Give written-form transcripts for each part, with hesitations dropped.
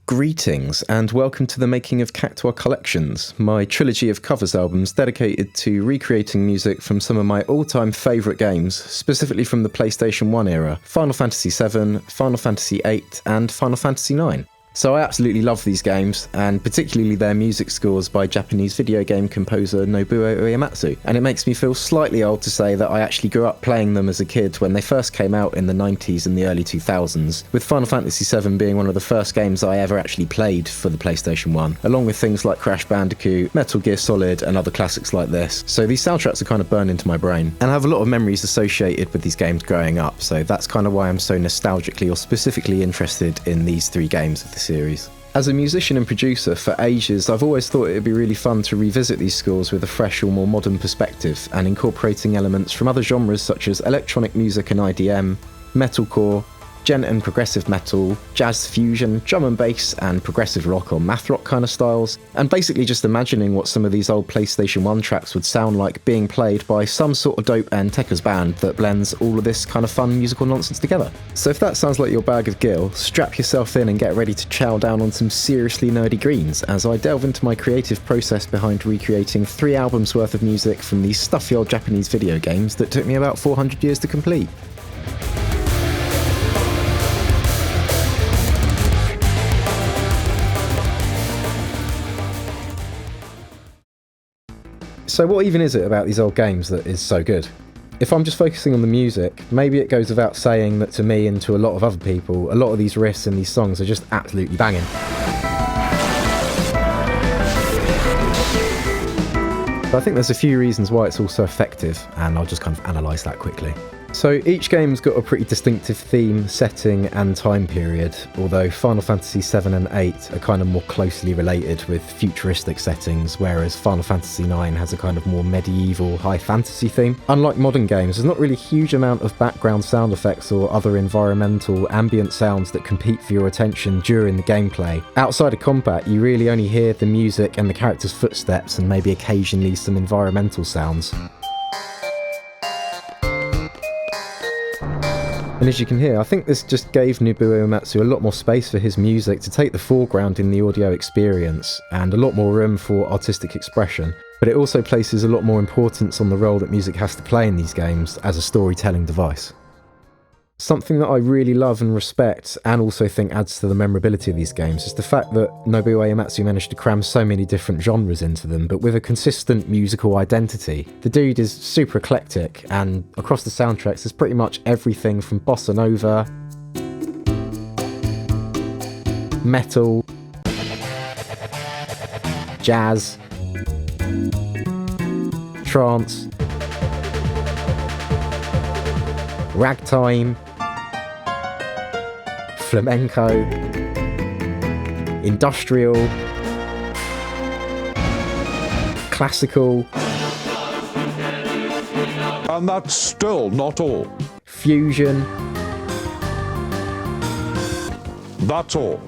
Greetings and welcome to the making of Cactuar Collections, my trilogy of covers albums dedicated to recreating music from some of my all-time favourite games, specifically from the PlayStation 1 era, Final Fantasy VII, Final Fantasy VIII and Final Fantasy IX. So I absolutely love these games, and particularly their music scores by Japanese video game composer Nobuo Uematsu, and it makes me feel slightly old to say that I actually grew up playing them as a kid when they first came out in the 90s and the early 2000s, with Final Fantasy VII being one of the first games I ever actually played for the PlayStation 1, along with things like Crash Bandicoot, Metal Gear Solid and other classics like this. So these soundtracks are kind of burned into my brain, and I have a lot of memories associated with these games growing up, so that's kind of why I'm so nostalgically or specifically interested in these three games of the series. As a musician and producer for ages, I've always thought it would be really fun to revisit these scores with a fresh or more modern perspective, and incorporating elements from other genres such as electronic music and IDM, metalcore, gent and progressive metal, jazz fusion, drum and bass and progressive rock or math rock kind of styles, and basically just imagining what some of these old PlayStation 1 tracks would sound like being played by some sort of dope and techers band that blends all of this kind of fun musical nonsense together. So if that sounds like your bag of gill, strap yourself in and get ready to chow down on some seriously nerdy greens as I delve into my creative process behind recreating 3 albums worth of music from these stuffy old Japanese video games that took me about 400 years to complete. So what even is it about these old games that is so good? If I'm just focusing on the music, maybe it goes without saying that to me and to a lot of other people, a lot of these riffs and these songs are just absolutely banging. But I think there's a few reasons why it's all so effective, and I'll just kind of analyse that quickly. So each game's got a pretty distinctive theme, setting and time period, although Final Fantasy VII and VIII are kind of more closely related with futuristic settings, whereas Final Fantasy IX has a kind of more medieval high fantasy theme. Unlike modern games, there's not really a huge amount of background sound effects or other environmental ambient sounds that compete for your attention during the gameplay. Outside of combat, you really only hear the music and the characters' footsteps and maybe occasionally some environmental sounds. And as you can hear, I think this just gave Nobuo Uematsu a lot more space for his music to take the foreground in the audio experience, and a lot more room for artistic expression, but it also places a lot more importance on the role that music has to play in these games as a storytelling device. Something that I really love and respect, and also think adds to the memorability of these games, is the fact that Nobuo Uematsu managed to cram so many different genres into them, but with a consistent musical identity. The dude is super eclectic, and across the soundtracks there's pretty much everything from bossa nova, metal, jazz, trance, ragtime, flamenco, industrial, classical, and that's still not all. fusion. That's all.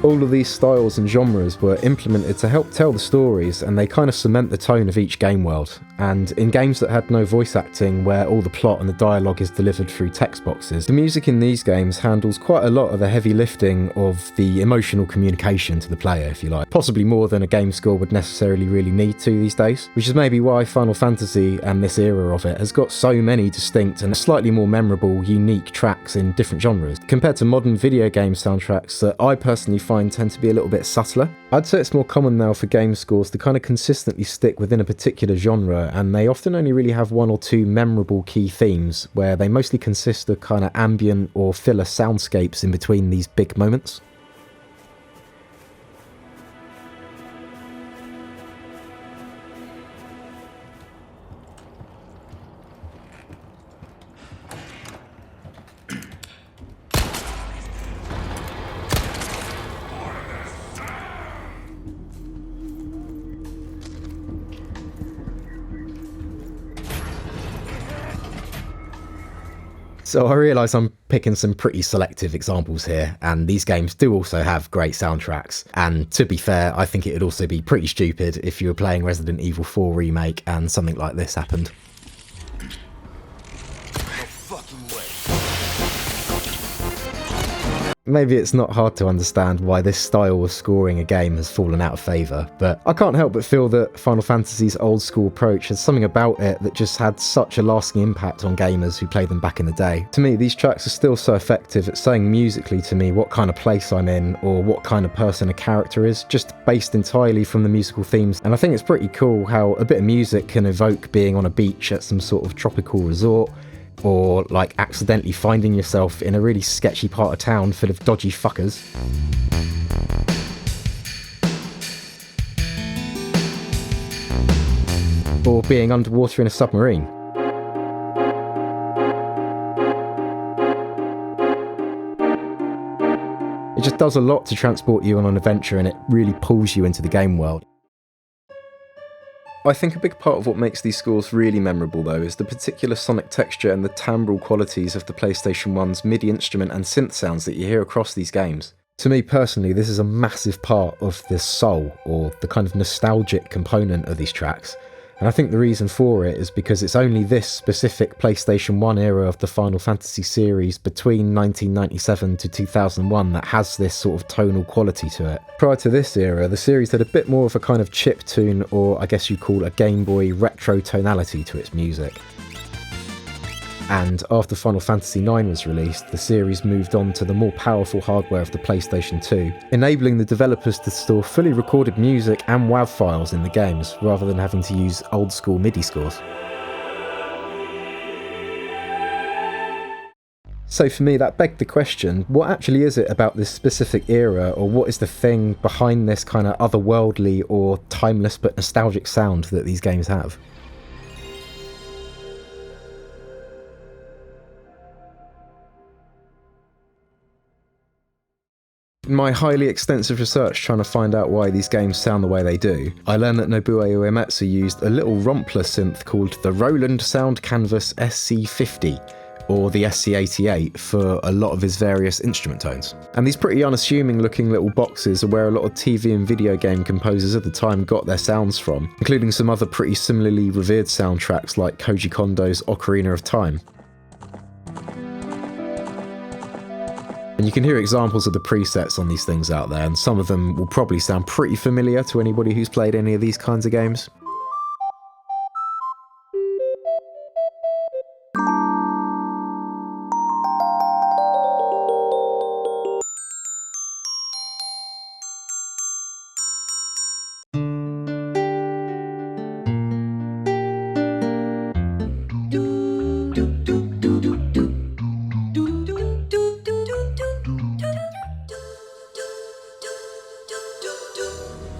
All of these styles and genres were implemented to help tell the stories, and they kind of cement the tone of each game world. And in games that had no voice acting, where all the plot and the dialogue is delivered through text boxes, the music in these games handles quite a lot of the heavy lifting of the emotional communication to the player, if you like. Possibly more than a game score would necessarily really need to these days, which is maybe why Final Fantasy and this era of it has got so many distinct and slightly more memorable, unique tracks in different genres, compared to modern video game soundtracks that I personally find tend to be a little bit subtler. I'd say it's more common now for game scores to kind of consistently stick within a particular genre, and they often only really have 1 or 2 memorable key themes, where they mostly consist of kind of ambient or filler soundscapes in between these big moments. So I realise I'm picking some pretty selective examples here, and these games do also have great soundtracks, and to be fair, I think it would also be pretty stupid if you were playing Resident Evil 4 Remake and something like this happened. Maybe it's not hard to understand why this style of scoring a game has fallen out of favour, but I can't help but feel that Final Fantasy's old school approach has something about it that just had such a lasting impact on gamers who played them back in the day. To me, these tracks are still so effective at saying musically to me what kind of place I'm in or what kind of person a character is, just based entirely from the musical themes. And I think it's pretty cool how a bit of music can evoke being on a beach at some sort of tropical resort, or like accidentally finding yourself in a really sketchy part of town full of dodgy fuckers. Or being underwater in a submarine. It just does a lot to transport you on an adventure, and it really pulls you into the game world. I think a big part of what makes these scores really memorable though is the particular sonic texture and the timbral qualities of the PlayStation 1's MIDI instrument and synth sounds that you hear across these games. To me personally, this is a massive part of the soul, or the kind of nostalgic component of these tracks. And I think the reason for it is because it's only this specific PlayStation 1 era of the Final Fantasy series between 1997 to 2001 that has this sort of tonal quality to it. Prior to this era, the series had a bit more of a kind of chiptune, or I guess you'd call a Game Boy retro tonality to its music. And after Final Fantasy IX was released, the series moved on to the more powerful hardware of the PlayStation 2, enabling the developers to store fully recorded music and WAV files in the games, rather than having to use old school MIDI scores. So for me, that begged the question, what actually is it about this specific era, or what is the thing behind this kind of otherworldly or timeless but nostalgic sound that these games have? In my highly extensive research trying to find out why these games sound the way they do, I learned that Nobuo Uematsu used a little Rompler synth called the Roland Sound Canvas SC50, or the SC88, for a lot of his various instrument tones. And these pretty unassuming looking little boxes are where a lot of TV and video game composers at the time got their sounds from, including some other pretty similarly revered soundtracks like Koji Kondo's Ocarina of Time. And you can hear examples of the presets on these things out there, and some of them will probably sound pretty familiar to anybody who's played any of these kinds of games.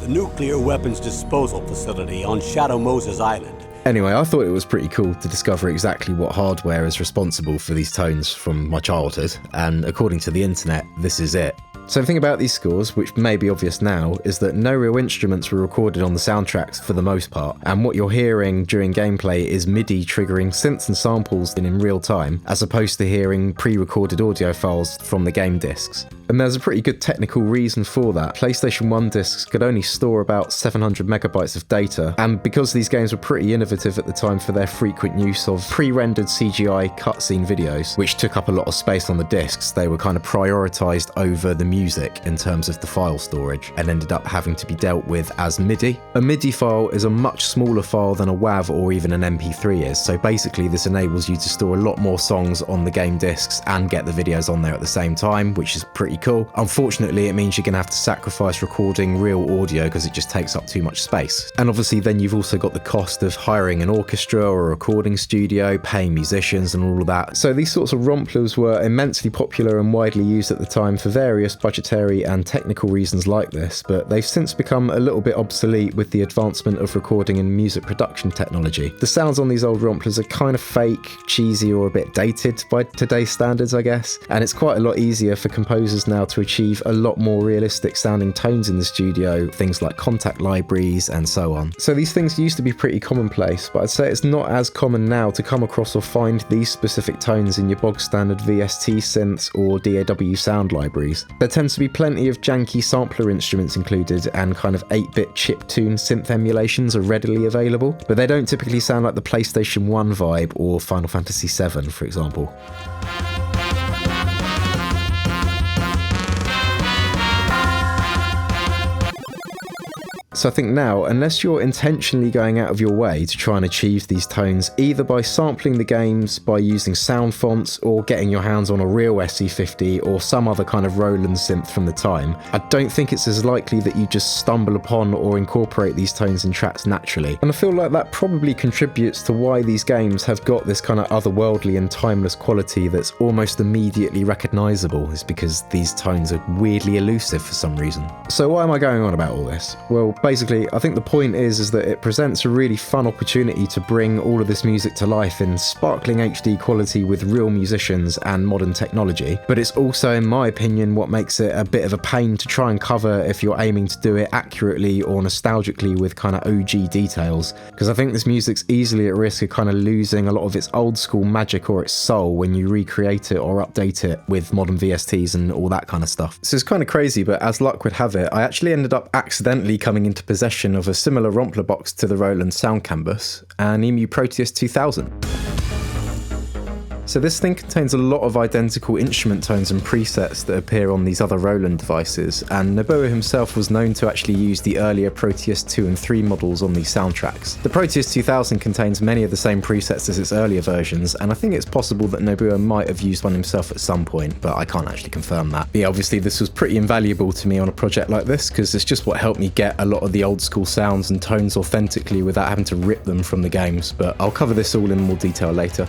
Nuclear weapons disposal facility on Shadow Moses Island. Anyway, I thought it was pretty cool to discover exactly what hardware is responsible for these tones from my childhood, and according to the internet, this is it. So the thing about these scores, which may be obvious now, is that no real instruments were recorded on the soundtracks for the most part, and what you're hearing during gameplay is MIDI triggering synths and samples in real time, as opposed to hearing pre-recorded audio files from the game discs. And there's a pretty good technical reason for that. PlayStation 1 discs could only store about 700 megabytes of data, and because these games were pretty innovative at the time for their frequent use of pre-rendered CGI cutscene videos, which took up a lot of space on the discs, they were kind of prioritised over the music in terms of the file storage, and ended up having to be dealt with as MIDI. A MIDI file is a much smaller file than a WAV or even an MP3 is, so basically this enables you to store a lot more songs on the game discs and get the videos on there at the same time, which is pretty cool. Unfortunately, it means you're going to have to sacrifice recording real audio because it just takes up too much space. And obviously then you've also got the cost of hiring an orchestra or a recording studio, paying musicians and all of that. So these sorts of romplers were immensely popular and widely used at the time for various budgetary and technical reasons like this, but they've since become a little bit obsolete with the advancement of recording and music production technology. The sounds on these old romplers are kind of fake, cheesy, or a bit dated by today's standards, I guess, and it's quite a lot easier for composers now to achieve a lot more realistic sounding tones in the studio, things like contact libraries and so on. So these things used to be pretty commonplace, but I'd say it's not as common now to come across or find these specific tones in your bog standard VST synths or DAW sound libraries. There tends to be plenty of janky sampler instruments included, and kind of 8-bit chiptune synth emulations are readily available, but they don't typically sound like the PlayStation 1 vibe or Final Fantasy VII, for example. So I think now, unless you're intentionally going out of your way to try and achieve these tones, either by sampling the games, by using sound fonts, or getting your hands on a real SE50 or some other kind of Roland synth from the time, I don't think it's as likely that you just stumble upon or incorporate these tones in tracks naturally. And I feel like that probably contributes to why these games have got this kind of otherworldly and timeless quality that's almost immediately recognisable, is because these tones are weirdly elusive for some reason. So why am I going on about all this? Well, basically, I think the point is that it presents a really fun opportunity to bring all of this music to life in sparkling HD quality with real musicians and modern technology, but it's also, in my opinion, what makes it a bit of a pain to try and cover if you're aiming to do it accurately or nostalgically with kind of OG details, because I think this music's easily at risk of kind of losing a lot of its old school magic or its soul when you recreate it or update it with modern VSTs and all that kind of stuff. So it's kind of crazy, but as luck would have it, I actually ended up accidentally coming into possession of a similar Rompler box to the Roland Sound Canvas, an EMU Proteus 2000. So this thing contains a lot of identical instrument tones and presets that appear on these other Roland devices, and Nobuo himself was known to actually use the earlier Proteus 2 and 3 models on these soundtracks. The Proteus 2000 contains many of the same presets as its earlier versions, and I think it's possible that Nobuo might have used one himself at some point, but I can't actually confirm that. But yeah, obviously this was pretty invaluable to me on a project like this, because it's just what helped me get a lot of the old school sounds and tones authentically without having to rip them from the games, but I'll cover this all in more detail later.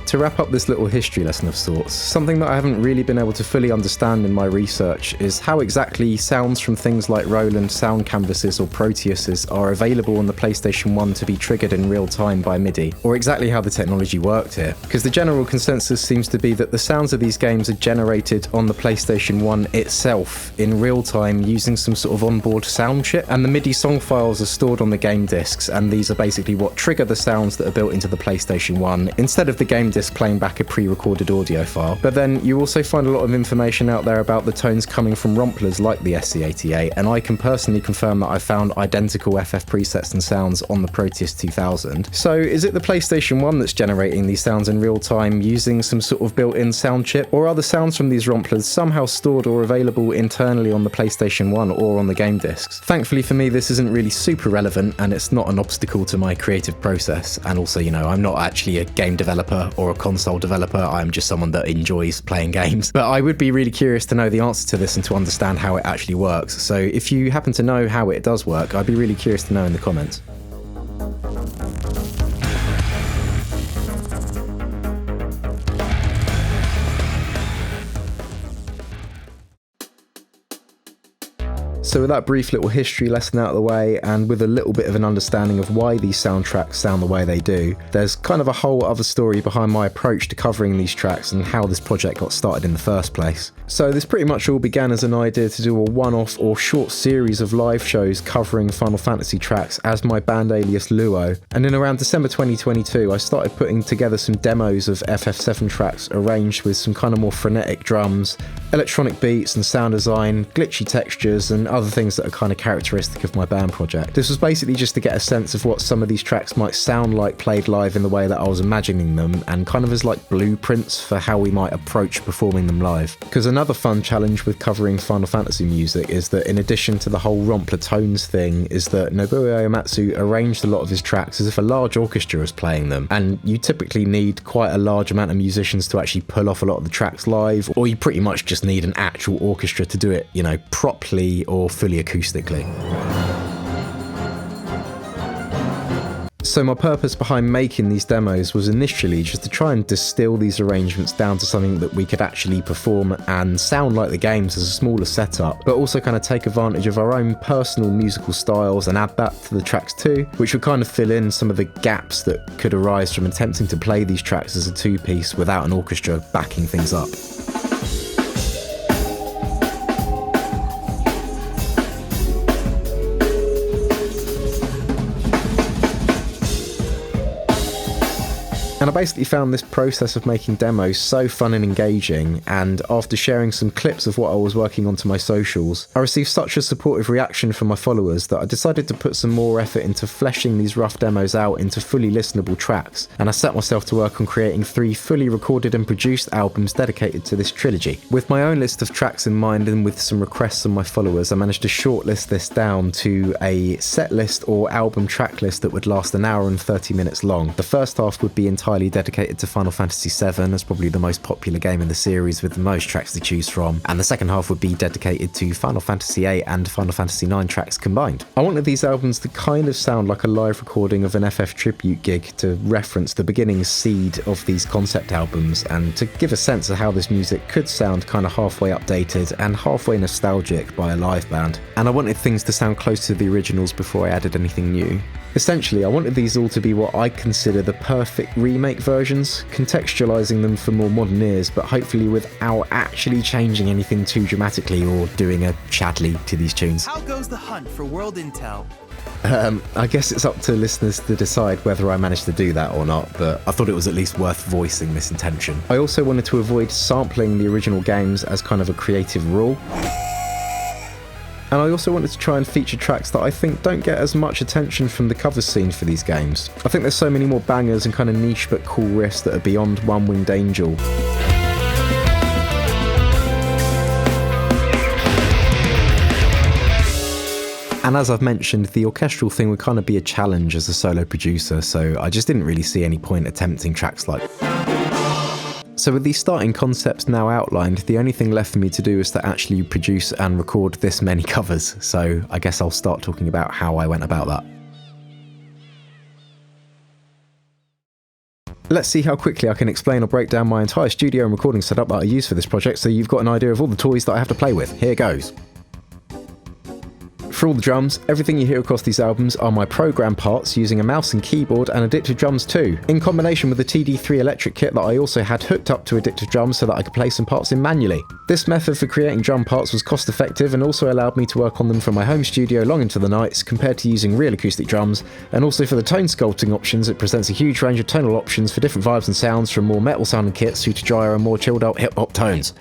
To wrap up this little history lesson of sorts, something that I haven't really been able to fully understand in my research is how exactly sounds from things like Roland sound canvases or Proteuses are available on the PlayStation 1 to be triggered in real time by MIDI, or exactly how the technology worked here, because the general consensus seems to be that the sounds of these games are generated on the PlayStation 1 itself in real time using some sort of onboard sound chip, and the MIDI song files are stored on the game discs, and these are basically what trigger the sounds that are built into the PlayStation 1 instead of the game disc playing back a pre-recorded audio file. But then you also find a lot of information out there about the tones coming from Romplers like the SC88, and I can personally confirm that I found identical FF presets and sounds on the Proteus 2000. So is it the PlayStation 1 that's generating these sounds in real time using some sort of built-in sound chip, or are the sounds from these Romplers somehow stored or available internally on the PlayStation 1 or on the game discs? Thankfully for me, this isn't really super relevant, and it's not an obstacle to my creative process, and also, you know, I'm not actually a game developer or a console developer, I'm just someone that enjoys playing games. But I would be really curious to know the answer to this and to understand how it actually works. So if you happen to know how it does work, I'd be really curious to know in the comments. So with that brief little history lesson out of the way, and with a little bit of an understanding of why these soundtracks sound the way they do, there's kind of a whole other story behind my approach to covering these tracks and how this project got started in the first place. So this pretty much all began as an idea to do a one-off or short series of live shows covering Final Fantasy tracks as my band alias Luo, and in around December 2022 I started putting together some demos of FF7 tracks arranged with some kind of more frenetic drums, electronic beats and sound design, glitchy textures and other things that are kind of characteristic of my band project. This was basically just to get a sense of what some of these tracks might sound like played live in the way that I was imagining them, and kind of as like blueprints for how we might approach performing them live. Because another fun challenge with covering Final Fantasy music is that in addition to the whole Rompler tones thing, is that Nobuo Uematsu arranged a lot of his tracks as if a large orchestra was playing them, and you typically need quite a large amount of musicians to actually pull off a lot of the tracks live, or you pretty much just need an actual orchestra to do it, you know, properly or fully acoustically. So my purpose behind making these demos was initially just to try and distill these arrangements down to something that we could actually perform and sound like the games as a smaller setup, but also kind of take advantage of our own personal musical styles and add that to the tracks too, which would kind of fill in some of the gaps that could arise from attempting to play these tracks as a two-piece without an orchestra backing things up. And I basically found this process of making demos so fun and engaging, and after sharing some clips of what I was working on to my socials, I received such a supportive reaction from my followers that I decided to put some more effort into fleshing these rough demos out into fully listenable tracks, and I set myself to work on creating 3 fully recorded and produced albums dedicated to this trilogy. With my own list of tracks in mind and with some requests from my followers, I managed to shortlist this down to a set list or album track list that would last an hour and 30 minutes long. The first half would be entirely dedicated to Final Fantasy VII, as probably the most popular game in the series with the most tracks to choose from, and the second half would be dedicated to Final Fantasy VIII and Final Fantasy IX tracks combined. I wanted these albums to kind of sound like a live recording of an FF tribute gig to reference the beginning seed of these concept albums, and to give a sense of how this music could sound kind of halfway updated and halfway nostalgic by a live band. And I wanted things to sound close to the originals before I added anything new. Essentially, I wanted these all to be what I consider the perfect remake versions, contextualising them for more modern ears, but hopefully without actually changing anything too dramatically or doing a Chadley to these tunes. How goes the hunt for world intel? I guess it's up to listeners to decide whether I managed to do that or not, but I thought it was at least worth voicing this intention. I also wanted to avoid sampling the original games as kind of a creative rule. And I also wanted to try and feature tracks that I think don't get as much attention from the cover scene for these games. I think there's so many more bangers and kind of niche but cool riffs that are beyond One Winged Angel. And as I've mentioned, the orchestral thing would kind of be a challenge as a solo producer, so I just didn't really see any point attempting tracks like. So with these starting concepts now outlined, the only thing left for me to do is to actually produce and record this many covers, so I guess I'll start talking about how I went about that. Let's see how quickly I can explain or break down my entire studio and recording setup that I use for this project so you've got an idea of all the toys that I have to play with. Here goes. For all the drums, everything you hear across these albums are my program parts using a mouse and keyboard and Addictive Drums 2, in combination with the TD3 electric kit that I also had hooked up to Addictive Drums so that I could play some parts in manually. This method for creating drum parts was cost effective and also allowed me to work on them from my home studio long into the nights compared to using real acoustic drums, and also for the tone sculpting options it presents a huge range of tonal options for different vibes and sounds, from more metal sounding kits through to drier and more chilled out hip hop tones.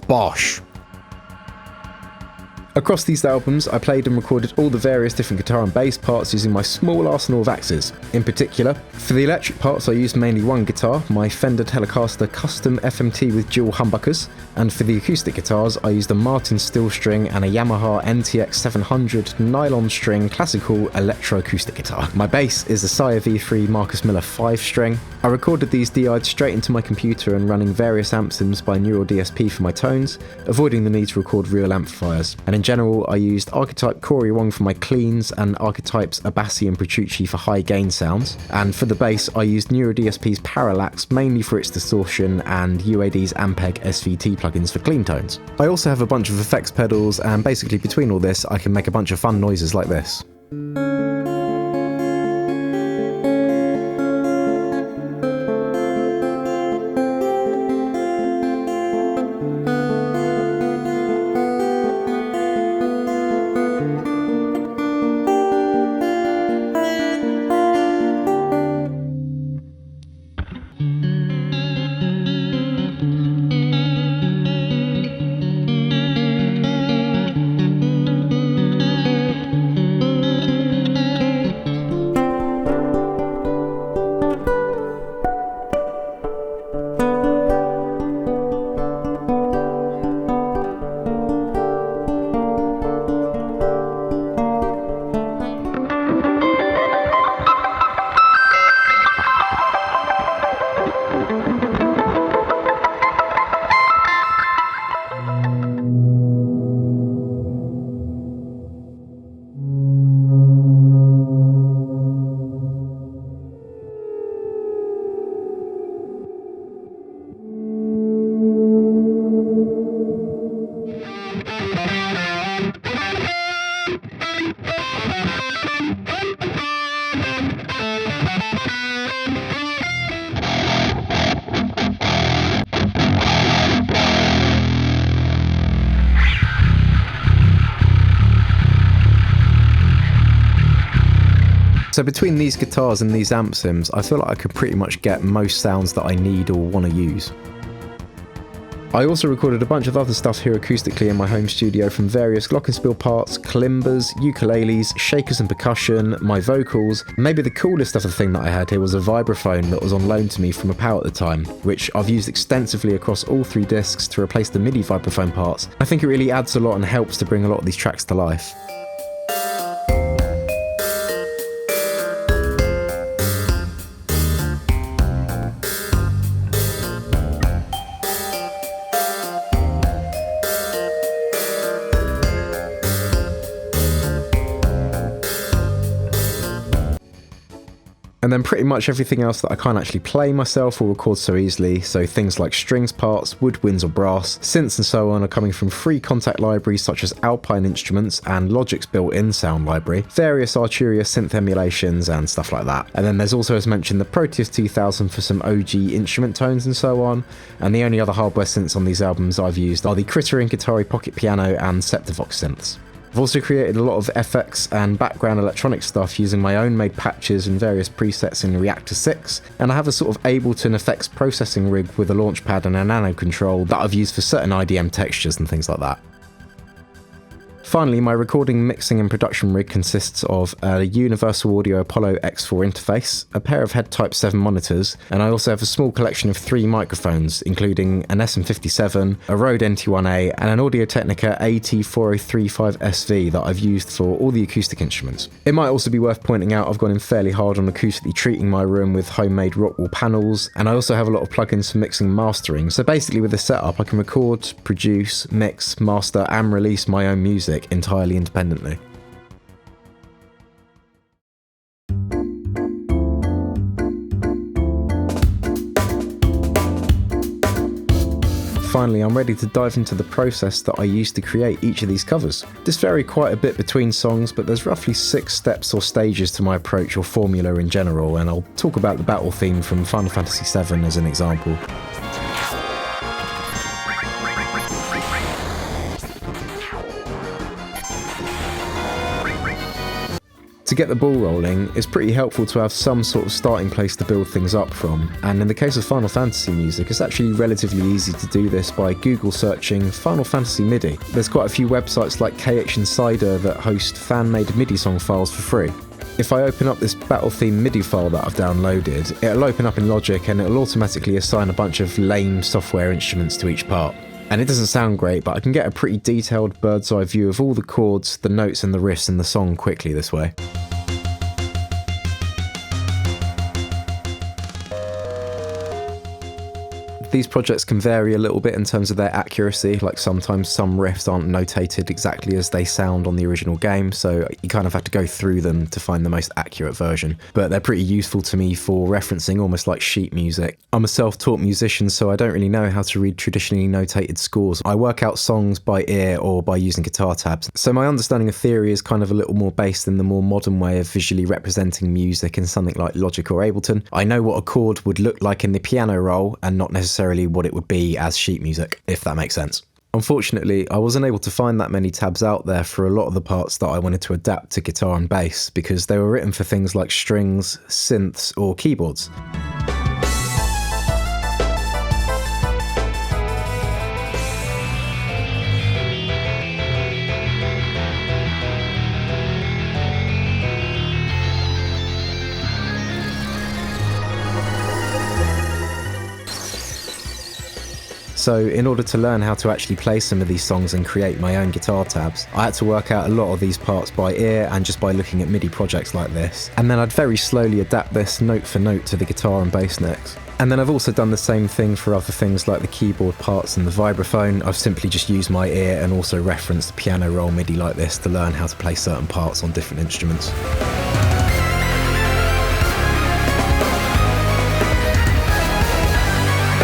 Bosh! Across these albums, I played and recorded all the various different guitar and bass parts using my small arsenal of axes. In particular, for the electric parts I used mainly one guitar, my Fender Telecaster Custom FMT with dual humbuckers, and for the acoustic guitars I used a Martin steel string and a Yamaha NTX 700 nylon string classical electroacoustic guitar. My bass is a Sire V3 Marcus Miller 5-string. I recorded these DI'd straight into my computer and running various amp sims by Neural DSP for my tones, avoiding the need to record real amplifiers. And in general, I used Archetype Corey Wong for my cleans and Archetype's Abassi and Petrucci for high gain sounds. And for the bass, I used Neural DSP's Parallax mainly for its distortion and UAD's Ampeg SVT plugins for clean tones. I also have a bunch of effects pedals, and basically between all this, I can make a bunch of fun noises like this. So between these guitars and these amp sims, I feel like I could pretty much get most sounds that I need or want to use. I also recorded a bunch of other stuff here acoustically in my home studio from various Glockenspiel parts, kalimbas, ukuleles, shakers and percussion, my vocals. Maybe the coolest other thing that I had here was a vibraphone that was on loan to me from a pal at the time, which I've used extensively across all 3 discs to replace the MIDI vibraphone parts. I think it really adds a lot and helps to bring a lot of these tracks to life. And then pretty much everything else that I can't actually play myself or record so easily, so things like strings parts, woodwinds or brass, synths and so on are coming from free contact libraries such as Alpine Instruments and Logic's built-in sound library, various Arturia synth emulations and stuff like that. And then there's also, as mentioned, the Proteus 2000 for some OG instrument tones and so on, and the only other hardware synths on these albums I've used are the Critter and Guitari Pocket Piano and Septivox synths. I've also created a lot of FX and background electronic stuff using my own made patches and various presets in Reactor 6, and I have a sort of Ableton effects processing rig with a launchpad and a nano control that I've used for certain IDM textures and things like that. Finally, my recording, mixing and production rig consists of a Universal Audio Apollo X4 interface, a pair of Head Type 7 monitors, and I also have a small collection of 3 microphones, including an SM57, a Rode NT1A, and an Audio-Technica AT4035SV that I've used for all the acoustic instruments. It might also be worth pointing out I've gone in fairly hard on acoustically treating my room with homemade Rockwall panels, and I also have a lot of plugins for mixing and mastering, so basically with this setup I can record, produce, mix, master and release my own music entirely independently. Finally, I'm ready to dive into the process that I used to create each of these covers. This vary quite a bit between songs, but there's roughly 6 steps or stages to my approach or formula in general, and I'll talk about the battle theme from Final Fantasy VII as an example. To get the ball rolling, it's pretty helpful to have some sort of starting place to build things up from, and in the case of Final Fantasy music, it's actually relatively easy to do this by Google searching Final Fantasy MIDI. There's quite a few websites like KH Insider that host fan-made MIDI song files for free. If I open up this battle theme MIDI file that I've downloaded, it'll open up in Logic and it'll automatically assign a bunch of lame software instruments to each part. And it doesn't sound great, but I can get a pretty detailed bird's eye view of all the chords, the notes and the riffs in the song quickly this way. These projects can vary a little bit in terms of their accuracy, like sometimes some riffs aren't notated exactly as they sound on the original game, so you kind of have to go through them to find the most accurate version. But they're pretty useful to me for referencing, almost like sheet music. I'm a self-taught musician, so I don't really know how to read traditionally notated scores. I work out songs by ear or by using guitar tabs, so my understanding of theory is kind of a little more based in the more modern way of visually representing music in something like Logic or Ableton. I know what a chord would look like in the piano roll and not necessarily what it would be as sheet music, if that makes sense. Unfortunately, I wasn't able to find that many tabs out there for a lot of the parts that I wanted to adapt to guitar and bass, because they were written for things like strings, synths, or keyboards. So in order to learn how to actually play some of these songs and create my own guitar tabs, I had to work out a lot of these parts by ear and just by looking at MIDI projects like this. And then I'd very slowly adapt this note for note to the guitar and bass necks. And then I've also done the same thing for other things like the keyboard parts and the vibraphone. I've simply just used my ear and also referenced the piano roll MIDI like this to learn how to play certain parts on different instruments.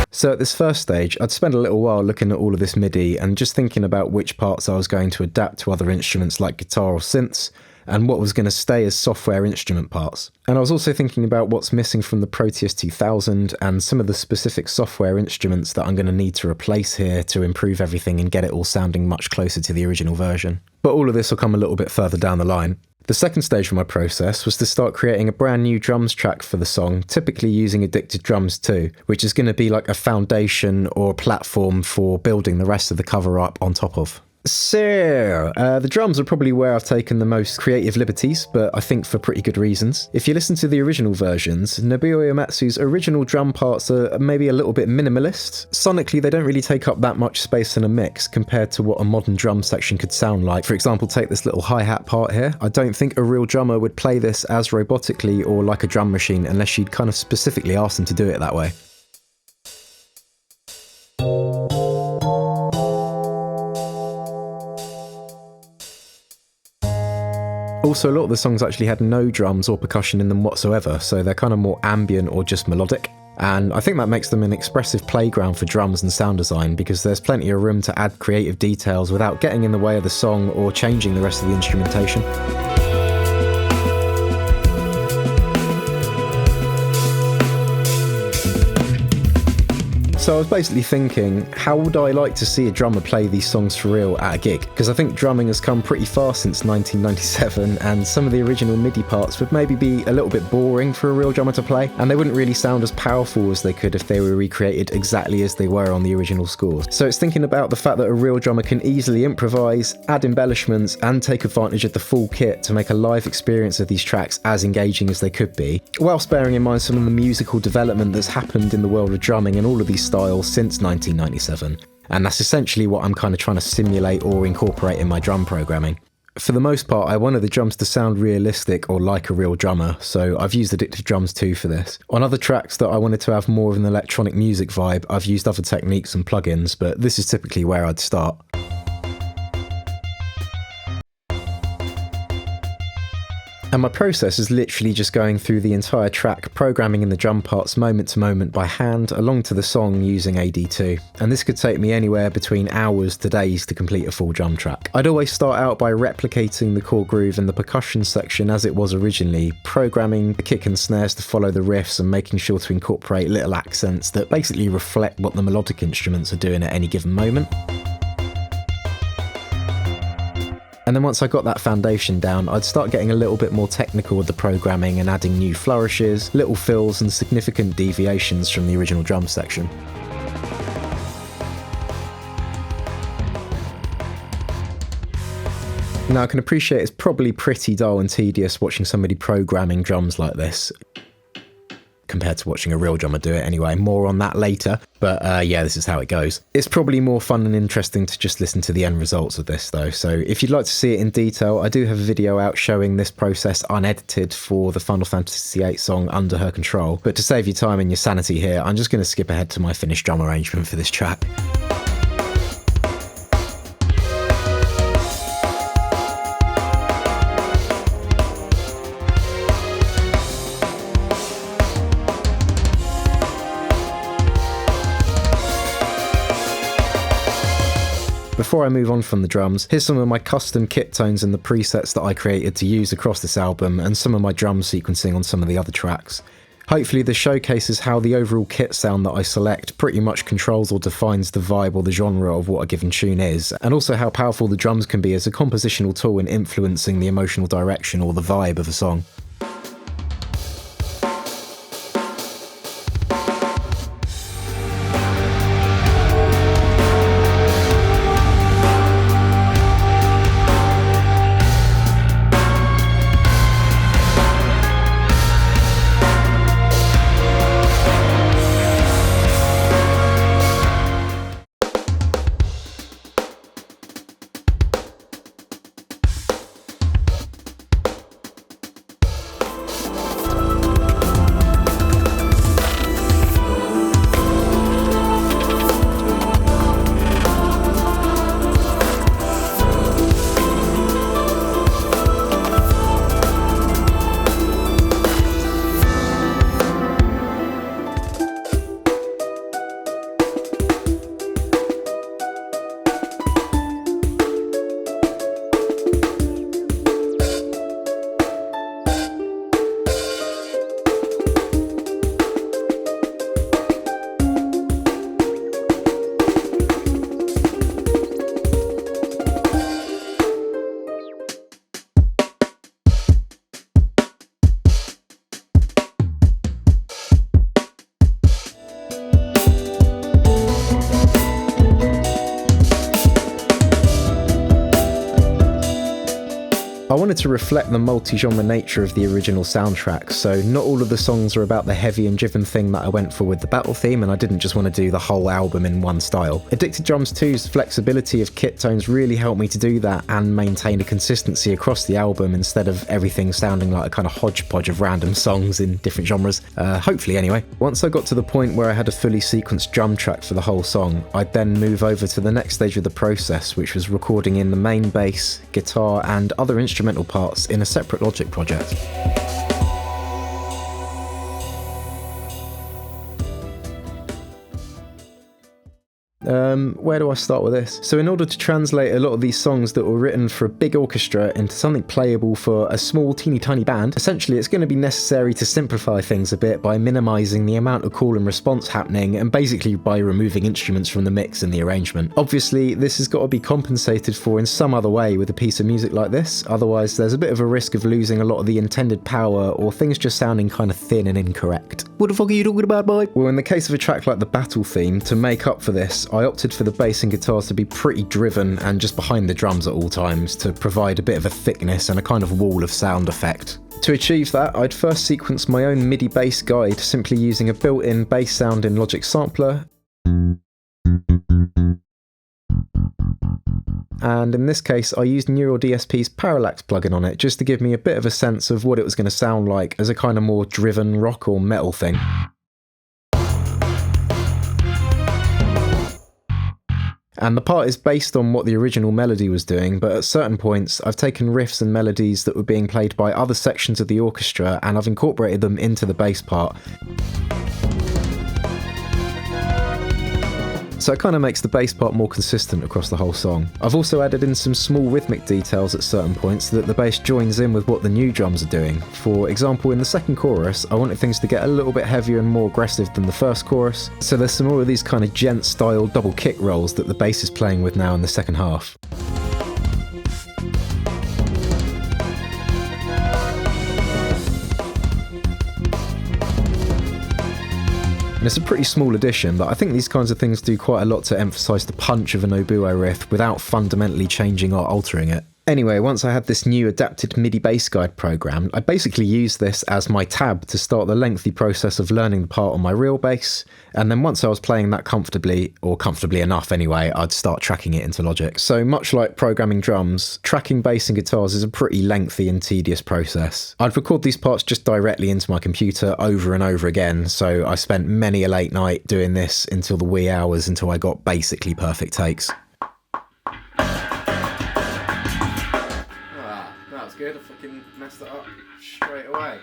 So at this first stage, I'd spent a little while looking at all of this MIDI and just thinking about which parts I was going to adapt to other instruments like guitar or synths, and what was going to stay as software instrument parts. And I was also thinking about what's missing from the Proteus 2000 and some of the specific software instruments that I'm going to need to replace here to improve everything and get it all sounding much closer to the original version. But all of this will come a little bit further down the line. The second stage of my process was to start creating a brand new drums track for the song, typically using Addicted Drums 2, which is going to be like a foundation or a platform for building the rest of the cover up on top of. So, the drums are probably where I've taken the most creative liberties, but I think for pretty good reasons. If you listen to the original versions, Nobuo Uematsu's original drum parts are maybe a little bit minimalist. Sonically, they don't really take up that much space in a mix compared to what a modern drum section could sound like. For example, take this little hi-hat part here. I don't think a real drummer would play this as robotically or like a drum machine unless you'd kind of specifically ask them to do it that way. Also, a lot of the songs actually had no drums or percussion in them whatsoever, so they're kind of more ambient or just melodic. And I think that makes them an expressive playground for drums and sound design, because there's plenty of room to add creative details without getting in the way of the song or changing the rest of the instrumentation. So I was basically thinking, how would I like to see a drummer play these songs for real at a gig? Because I think drumming has come pretty far since 1997, and some of the original MIDI parts would maybe be a little bit boring for a real drummer to play, and they wouldn't really sound as powerful as they could if they were recreated exactly as they were on the original scores. So it's thinking about the fact that a real drummer can easily improvise, add embellishments, and take advantage of the full kit to make a live experience of these tracks as engaging as they could be, whilst bearing in mind some of the musical development that's happened in the world of drumming and all of these styles since 1997, and that's essentially what I'm kind of trying to simulate or incorporate in my drum programming. For the most part, I wanted the drums to sound realistic or like a real drummer, so I've used Addicted Drums 2 for this. On other tracks that I wanted to have more of an electronic music vibe, I've used other techniques and plugins, but this is typically where I'd start. And my process is literally just going through the entire track, programming in the drum parts moment to moment by hand, along to the song using AD2. And this could take me anywhere between hours to days to complete a full drum track. I'd always start out by replicating the core groove and the percussion section as it was originally, programming the kick and snares to follow the riffs and making sure to incorporate little accents that basically reflect what the melodic instruments are doing at any given moment. And then once I got that foundation down, I'd start getting a little bit more technical with the programming and adding new flourishes, little fills and significant deviations from the original drum section. Now I can appreciate it's probably pretty dull and tedious watching somebody programming drums like this, compared to watching a real drummer do it anyway. More on that later, but yeah, this is how it goes. It's probably more fun and interesting to just listen to the end results of this though, so if you'd like to see it in detail, I do have a video out showing this process unedited for the Final Fantasy VIII song Under Her Control, but to save you time and your sanity here, I'm just going to skip ahead to my finished drum arrangement for this track. Before I move on from the drums, here's some of my custom kit tones and the presets that I created to use across this album, and some of my drum sequencing on some of the other tracks. Hopefully this showcases how the overall kit sound that I select pretty much controls or defines the vibe or the genre of what a given tune is, and also how powerful the drums can be as a compositional tool in influencing the emotional direction or the vibe of a song. I wanted to reflect the multi-genre nature of the original soundtrack, so not all of the songs are about the heavy and driven thing that I went for with the battle theme, and I didn't just want to do the whole album in one style. Addicted Drums 2's flexibility of kit tones really helped me to do that and maintain a consistency across the album instead of everything sounding like a kind of hodgepodge of random songs in different genres, hopefully anyway. Once I got to the point where I had a fully sequenced drum track for the whole song, I'd then move over to the next stage of the process, which was recording in the main bass, guitar and other instrumental parts in a separate Logic project. Where do I start with this? So in order to translate a lot of these songs that were written for a big orchestra into something playable for a small teeny tiny band, essentially it's going to be necessary to simplify things a bit by minimising the amount of call and response happening and basically by removing instruments from the mix and the arrangement. Obviously this has got to be compensated for in some other way with a piece of music like this, otherwise there's a bit of a risk of losing a lot of the intended power or things just sounding kind of thin and incorrect. What the fuck are you talking about, boy? Well, in the case of a track like the battle theme, to make up for this, I opted for the bass and guitars to be pretty driven and just behind the drums at all times to provide a bit of a thickness and a kind of wall of sound effect. To achieve that, I'd first sequence my own MIDI bass guide simply using a built-in bass sound in Logic Sampler. And in this case I used Neural DSP's Parallax plugin on it just to give me a bit of a sense of what it was going to sound like as a kind of more driven rock or metal thing. And the part is based on what the original melody was doing, but at certain points I've taken riffs and melodies that were being played by other sections of the orchestra and I've incorporated them into the bass part. So it kind of makes the bass part more consistent across the whole song. I've also added in some small rhythmic details at certain points so that the bass joins in with what the new drums are doing. For example, in the second chorus, I wanted things to get a little bit heavier and more aggressive than the first chorus, so there's some more of these kind of gent-style double kick rolls that the bass is playing with now in the second half. And it's a pretty small addition, but I think these kinds of things do quite a lot to emphasise the punch of a Nobuo riff without fundamentally changing or altering it. Anyway, once I had this new adapted MIDI bass guide program, I basically used this as my tab to start the lengthy process of learning the part on my real bass, and then once I was playing that comfortably, or comfortably enough anyway, I'd start tracking it into Logic. So much like programming drums, tracking bass and guitars is a pretty lengthy and tedious process. I'd record these parts just directly into my computer over and over again, so I spent many a late night doing this until the wee hours until I got basically perfect takes. That was good, I fucking messed it up straight away.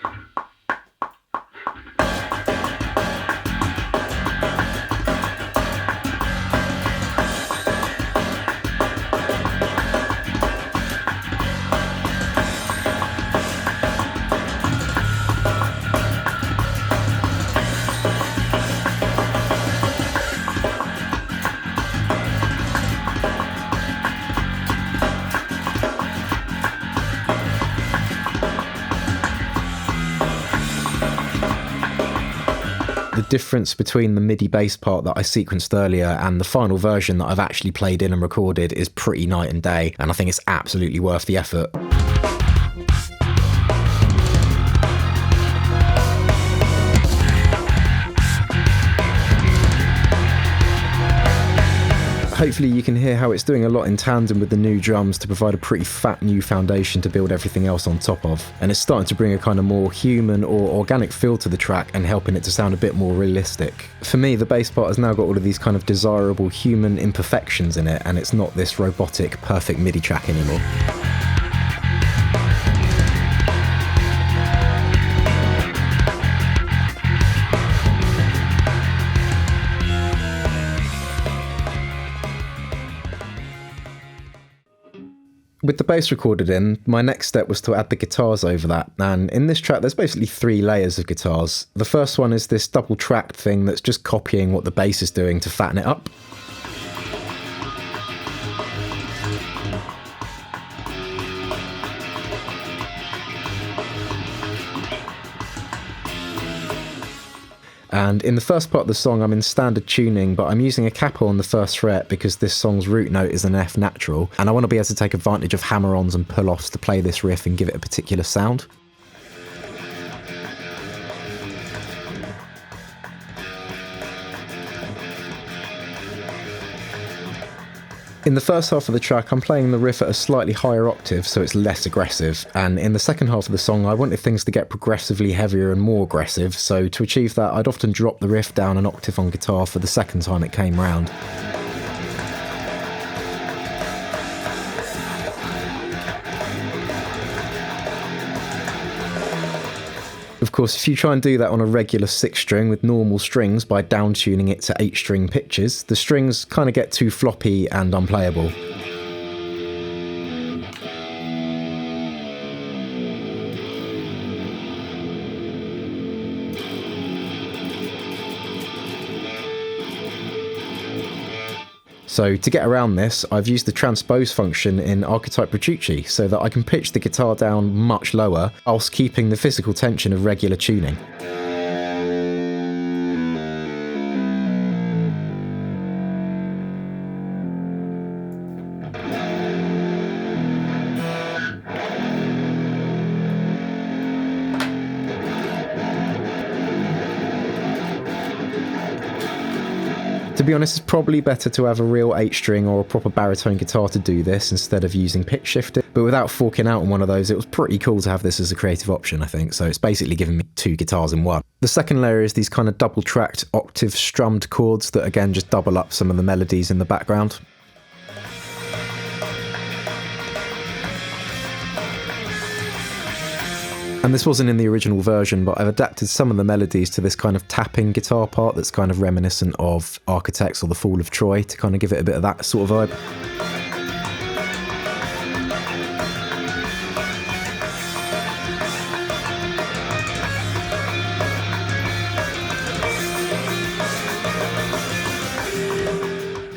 The difference between the MIDI bass part that I sequenced earlier and the final version that I've actually played in and recorded is pretty night and day, and I think it's absolutely worth the effort. Hopefully you can hear how it's doing a lot in tandem with the new drums to provide a pretty fat new foundation to build everything else on top of, and it's starting to bring a kind of more human or organic feel to the track and helping it to sound a bit more realistic. For me, the bass part has now got all of these kind of desirable human imperfections in it, and it's not this robotic perfect MIDI track anymore. With the bass recorded in, my next step was to add the guitars over that, and in this track there's basically 3 layers of guitars. The first one is this double tracked thing that's just copying what the bass is doing to fatten it up. And in the first part of the song, I'm in standard tuning, but I'm using a capo on the first fret because this song's root note is an F natural, and I want to be able to take advantage of hammer-ons and pull-offs to play this riff and give it a particular sound. In the first half of the track, I'm playing the riff at a slightly higher octave, so it's less aggressive, and in the second half of the song, I wanted things to get progressively heavier and more aggressive, so to achieve that, I'd often drop the riff down an octave on guitar for the second time it came round. Of course, if you try and do that on a regular 6-string with normal strings by down-tuning it to 8-string pitches, the strings kind of get too floppy and unplayable. So to get around this, I've used the transpose function in Archetype Proteus so that I can pitch the guitar down much lower whilst keeping the physical tension of regular tuning. To be honest, it's probably better to have a real 8-string or a proper baritone guitar to do this instead of using pitch shifter, but without forking out on one of those, it was pretty cool to have this as a creative option, I think, so it's basically giving me 2 guitars in one. The second layer is these kind of double-tracked octave strummed chords that again just double up some of the melodies in the background. And this wasn't in the original version, but I've adapted some of the melodies to this kind of tapping guitar part that's kind of reminiscent of Architects or The Fall of Troy to kind of give it a bit of that sort of vibe.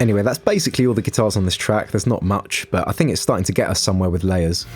Anyway, that's basically all the guitars on this track. There's not much, but I think it's starting to get us somewhere with layers.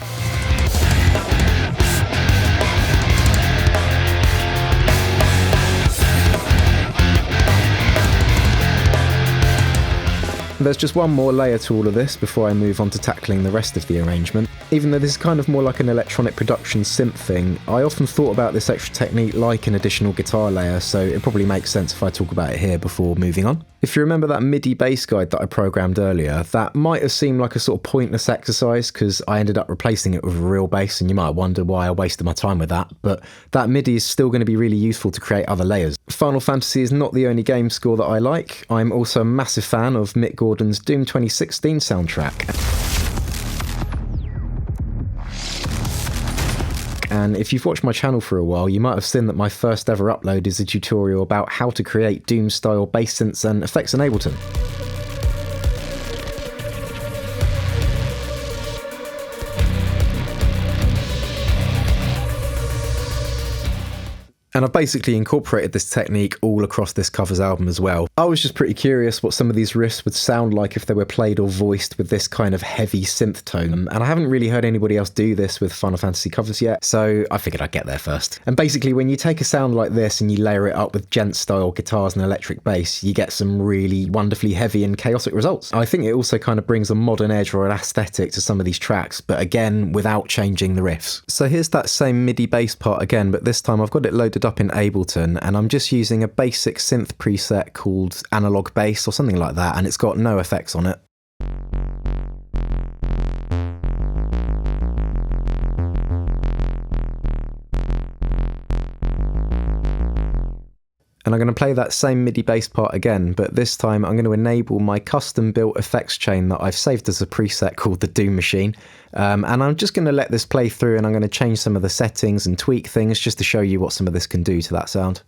There's just one more layer to all of this before I move on to tackling the rest of the arrangement. Even though this is kind of more like an electronic production synth thing, I often thought about this extra technique like an additional guitar layer, so it probably makes sense if I talk about it here before moving on. If you remember that MIDI bass guide that I programmed earlier, that might have seemed like a sort of pointless exercise because I ended up replacing it with a real bass, and you might wonder why I wasted my time with that, but that MIDI is still going to be really useful to create other layers. Final Fantasy is not the only game score that I like. I'm also a massive fan of Mick Gordon's Doom 2016 soundtrack. And if you've watched my channel for a while, you might have seen that my first ever upload is a tutorial about how to create Doom-style bass synths and effects in Ableton. And I've basically incorporated this technique all across this covers album as well. I was just pretty curious what some of these riffs would sound like if they were played or voiced with this kind of heavy synth tone. And I haven't really heard anybody else do this with Final Fantasy covers yet, so I figured I'd get there first. And basically when you take a sound like this and you layer it up with gent-style guitars and electric bass, you get some really wonderfully heavy and chaotic results. I think it also kind of brings a modern edge or an aesthetic to some of these tracks, but again, without changing the riffs. So here's that same MIDI bass part again, but this time I've got it loaded up in Ableton, and I'm just using a basic synth preset called Analog Bass or something like that, and it's got no effects on it. And I'm going to play that same MIDI bass part again, but this time I'm going to enable my custom built effects chain that I've saved as a preset called the Doom Machine. And I'm just going to let this play through, and I'm going to change some of the settings and tweak things just to show you what some of this can do to that sound.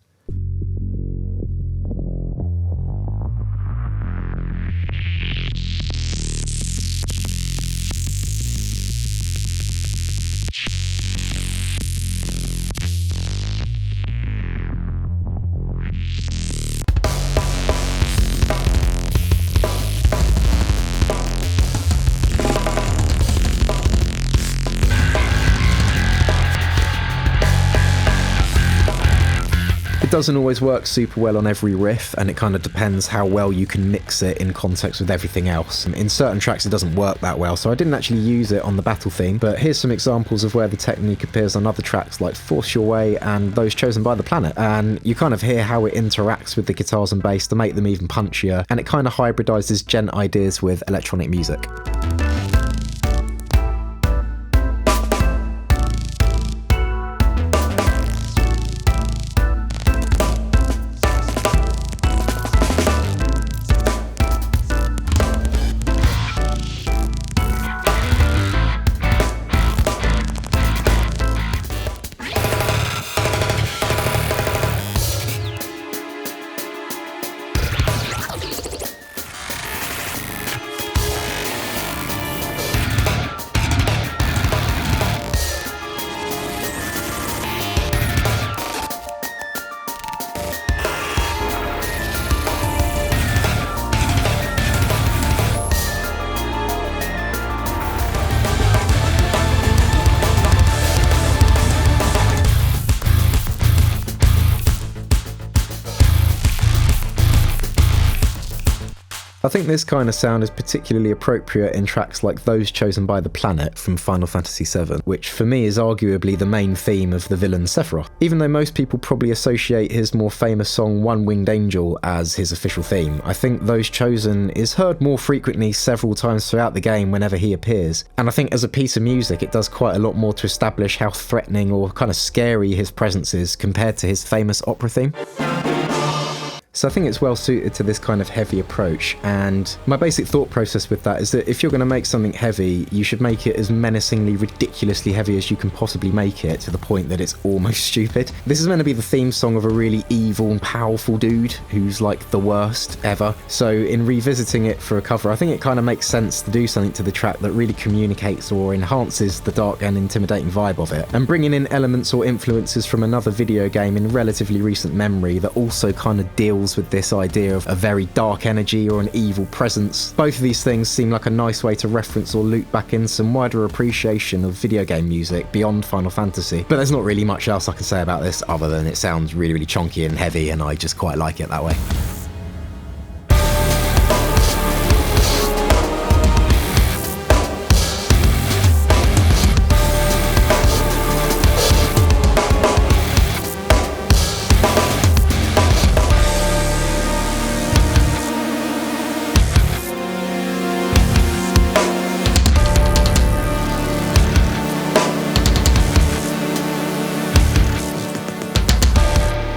doesn't always work super well on every riff, and it kind of depends how well you can mix it in context with everything else. In certain tracks it doesn't work that well, so I didn't actually use it on the battle theme, but here's some examples of where the technique appears on other tracks like Force Your Way and those chosen by the planet, and you kind of hear how it interacts with the guitars and bass to make them even punchier, and it kind of hybridizes gent ideas with electronic music. I think this kind of sound is particularly appropriate in tracks like those chosen by the planet from Final Fantasy VII, which for me is arguably the main theme of the villain Sephiroth. Even though most people probably associate his more famous song One Winged Angel as his official theme, I think Those Chosen is heard more frequently several times throughout the game whenever he appears, and I think as a piece of music it does quite a lot more to establish how threatening or kind of scary his presence is compared to his famous opera theme. So I think it's well suited to this kind of heavy approach, and my basic thought process with that is that if you're going to make something heavy, you should make it as menacingly, ridiculously heavy as you can possibly make it, to the point that it's almost stupid. This is meant to be the theme song of a really evil and powerful dude who's like the worst ever, so in revisiting it for a cover, I think it kind of makes sense to do something to the track that really communicates or enhances the dark and intimidating vibe of it, and bringing in elements or influences from another video game in relatively recent memory that also kind of deals with this idea of a very dark energy or an evil presence. Both of these things seem like a nice way to reference or loop back in some wider appreciation of video game music beyond Final Fantasy. But there's not really much else I can say about this other than it sounds really, really chunky and heavy, and I just quite like it that way.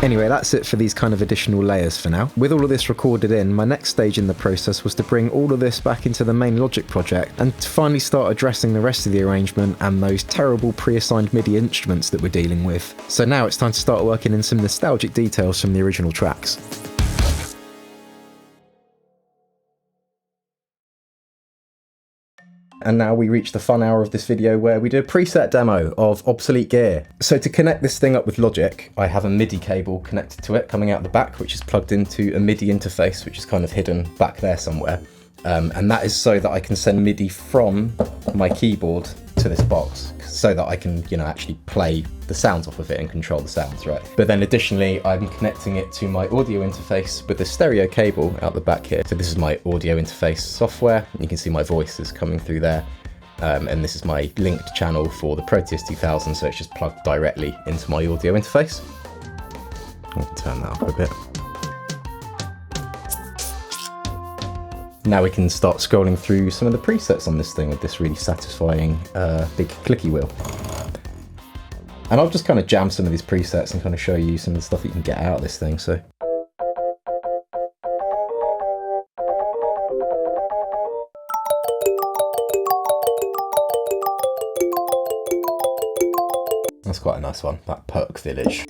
Anyway, that's it for these kind of additional layers for now. With all of this recorded in, my next stage in the process was to bring all of this back into the main Logic project and to finally start addressing the rest of the arrangement and those terrible pre-assigned MIDI instruments that we're dealing with. So now it's time to start working in some nostalgic details from the original tracks. And now we reach the fun hour of this video where we do a preset demo of obsolete gear. So to connect this thing up with Logic, I have a MIDI cable connected to it coming out the back, which is plugged into a MIDI interface, which is kind of hidden back there somewhere. And that is so that I can send MIDI from my keyboard to this box, so that I can, actually play the sounds off of it and control the sounds, right? But then additionally, I'm connecting it to my audio interface with a stereo cable out the back here. So this is my audio interface software. You can see my voice is coming through there. And this is my linked channel for the Proteus 2000, so it's just plugged directly into my audio interface. I can turn that up a bit. Now we can start scrolling through some of the presets on this thing with this really satisfying big clicky wheel. And I'll just kind of jam some of these presets and kind of show you some of the stuff you can get out of this thing. So. That's quite a nice one, that Perk Village.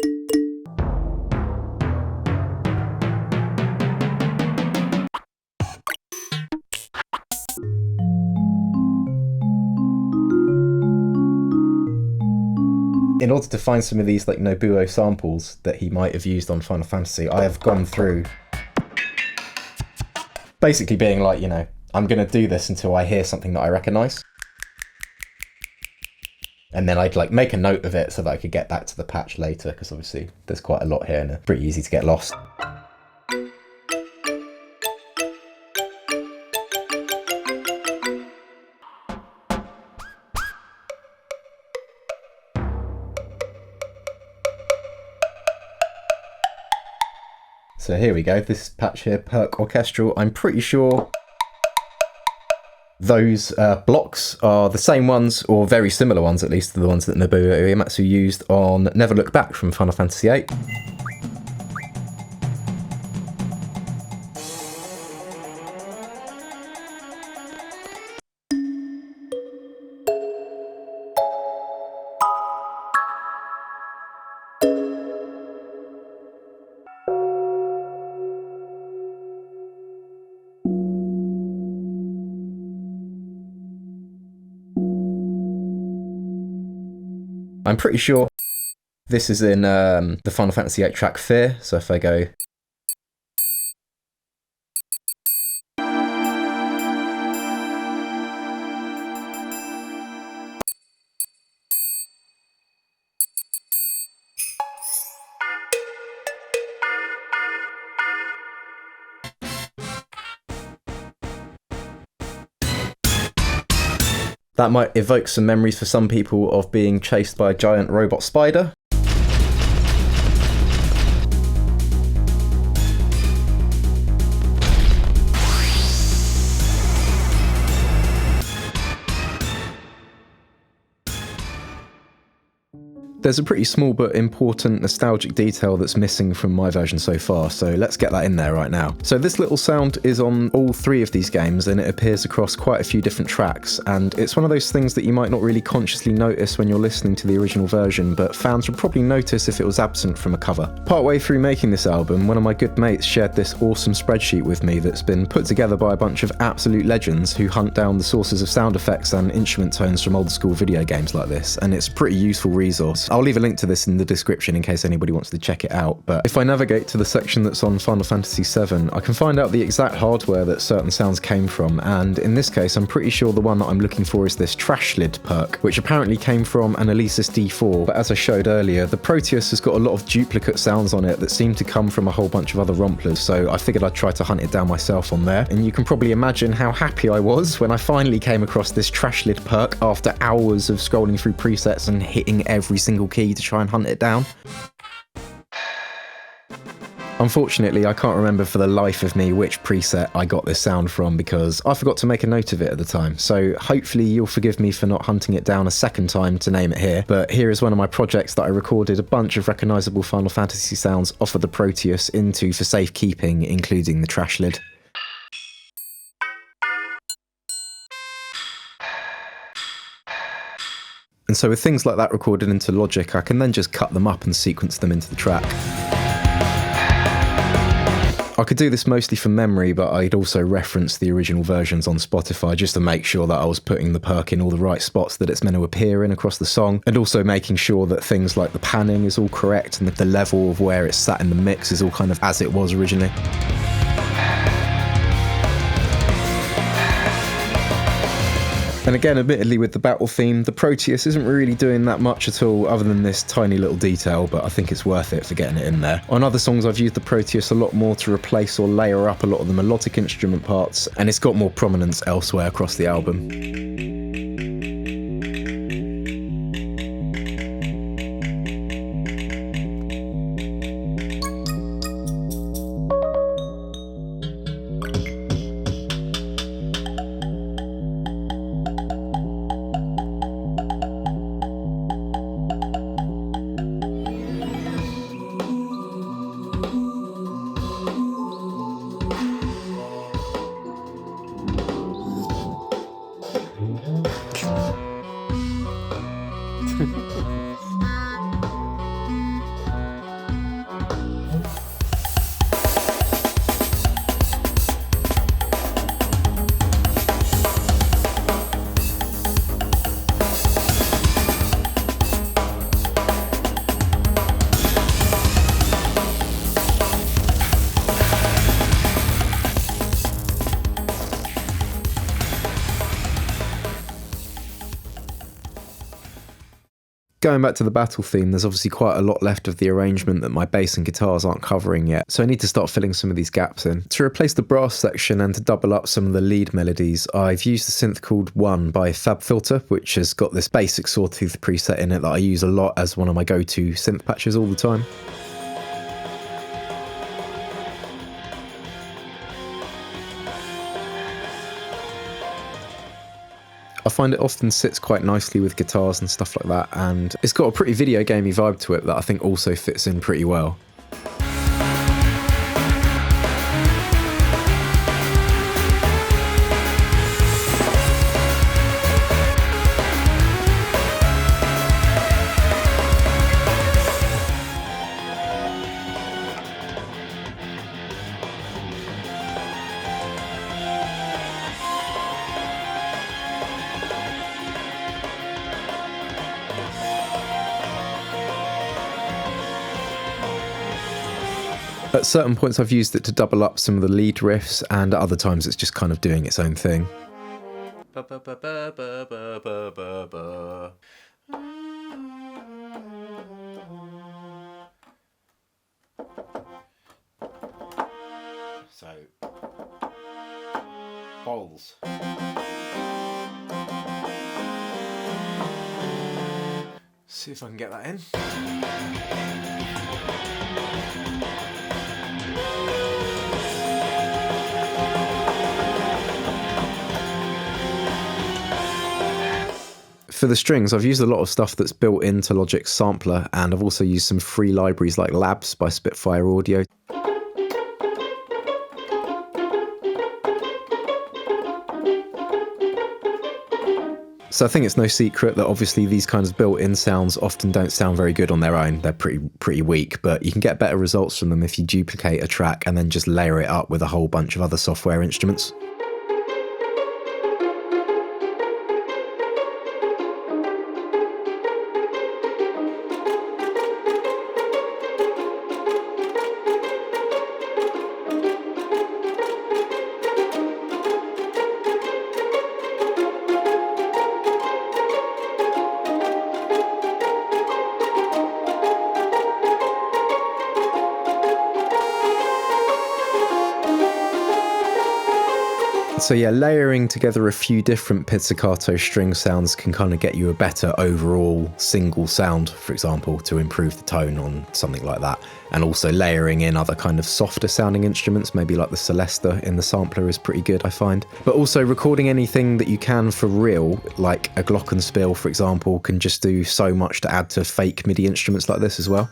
In order to find some of these like Nobuo samples that he might have used on Final Fantasy, I have gone through basically being like, I'm going to do this until I hear something that I recognise. and then I'd like make a note of it so that I could get back to the patch later, because obviously there's quite a lot here and it's pretty easy to get lost. So here we go, this patch here, Perk Orchestral. I'm pretty sure those blocks are the same ones, or very similar ones at least, to the ones that Nobuo Uematsu used on Never Look Back from Final Fantasy VIII. I'm pretty sure this is in the Final Fantasy VIII track Fear, so if I go... That might evoke some memories for some people of being chased by a giant robot spider. There's a pretty small but important nostalgic detail that's missing from my version so far, so let's get that in there right now. So this little sound is on all three of these games, and it appears across quite a few different tracks, and it's one of those things that you might not really consciously notice when you're listening to the original version, but fans would probably notice if it was absent from a cover. Partway through making this album, one of my good mates shared this awesome spreadsheet with me that's been put together by a bunch of absolute legends who hunt down the sources of sound effects and instrument tones from old school video games like this, and it's a pretty useful resource. I'll leave a link to this in the description in case anybody wants to check it out, but if I navigate to the section that's on Final Fantasy VII, I can find out the exact hardware that certain sounds came from, and in this case I'm pretty sure the one that I'm looking for is this Trash Lid perk, which apparently came from an Alesis D4, but as I showed earlier, the Proteus has got a lot of duplicate sounds on it that seem to come from a whole bunch of other romplers, so I figured I'd try to hunt it down myself on there, and you can probably imagine how happy I was when I finally came across this Trash Lid perk after hours of scrolling through presets and hitting every single key to try and hunt it down. Unfortunately, I can't remember for the life of me which preset I got this sound from because I forgot to make a note of it at the time, so hopefully you'll forgive me for not hunting it down a second time to name it here, but here is one of my projects that I recorded a bunch of recognisable Final Fantasy sounds off of the Proteus into for safekeeping, including the Trash Lid. And so with things like that recorded into Logic, I can then just cut them up and sequence them into the track. I could do this mostly from memory, but I'd also reference the original versions on Spotify just to make sure that I was putting the perk in all the right spots that it's meant to appear in across the song, and also making sure that things like the panning is all correct and that the level of where it's sat in the mix is all kind of as it was originally. And again, admittedly with the battle theme, the Proteus isn't really doing that much at all other than this tiny little detail, but I think it's worth it for getting it in there. On other songs I've used the Proteus a lot more to replace or layer up a lot of the melodic instrument parts, and it's got more prominence elsewhere across the album. Going back to the battle theme, there's obviously quite a lot left of the arrangement that my bass and guitars aren't covering yet, so I need to start filling some of these gaps in. To replace the brass section and to double up some of the lead melodies, I've used a synth called One by FabFilter, which has got this basic sawtooth preset in it that I use a lot as one of my go-to synth patches all the time. I find it often sits quite nicely with guitars and stuff like that, and it's got a pretty video gamey vibe to it that I think also fits in pretty well. At certain points I've used it to double up some of the lead riffs, and at other times it's just kind of doing its own thing. So, bowls. See if I can get that in. For the strings, I've used a lot of stuff that's built into Logic's sampler, and I've also used some free libraries like Labs by Spitfire Audio. So I think it's no secret that obviously these kinds of built-in sounds often don't sound very good on their own. They're pretty weak, but you can get better results from them if you duplicate a track and then just layer it up with a whole bunch of other software instruments. So yeah, layering together a few different pizzicato string sounds can kind of get you a better overall single sound, for example, to improve the tone on something like that. And also layering in other kind of softer sounding instruments, maybe like the Celesta in the sampler is pretty good, I find. But also recording anything that you can for real, like a Glockenspiel, for example, can just do so much to add to fake MIDI instruments like this as well.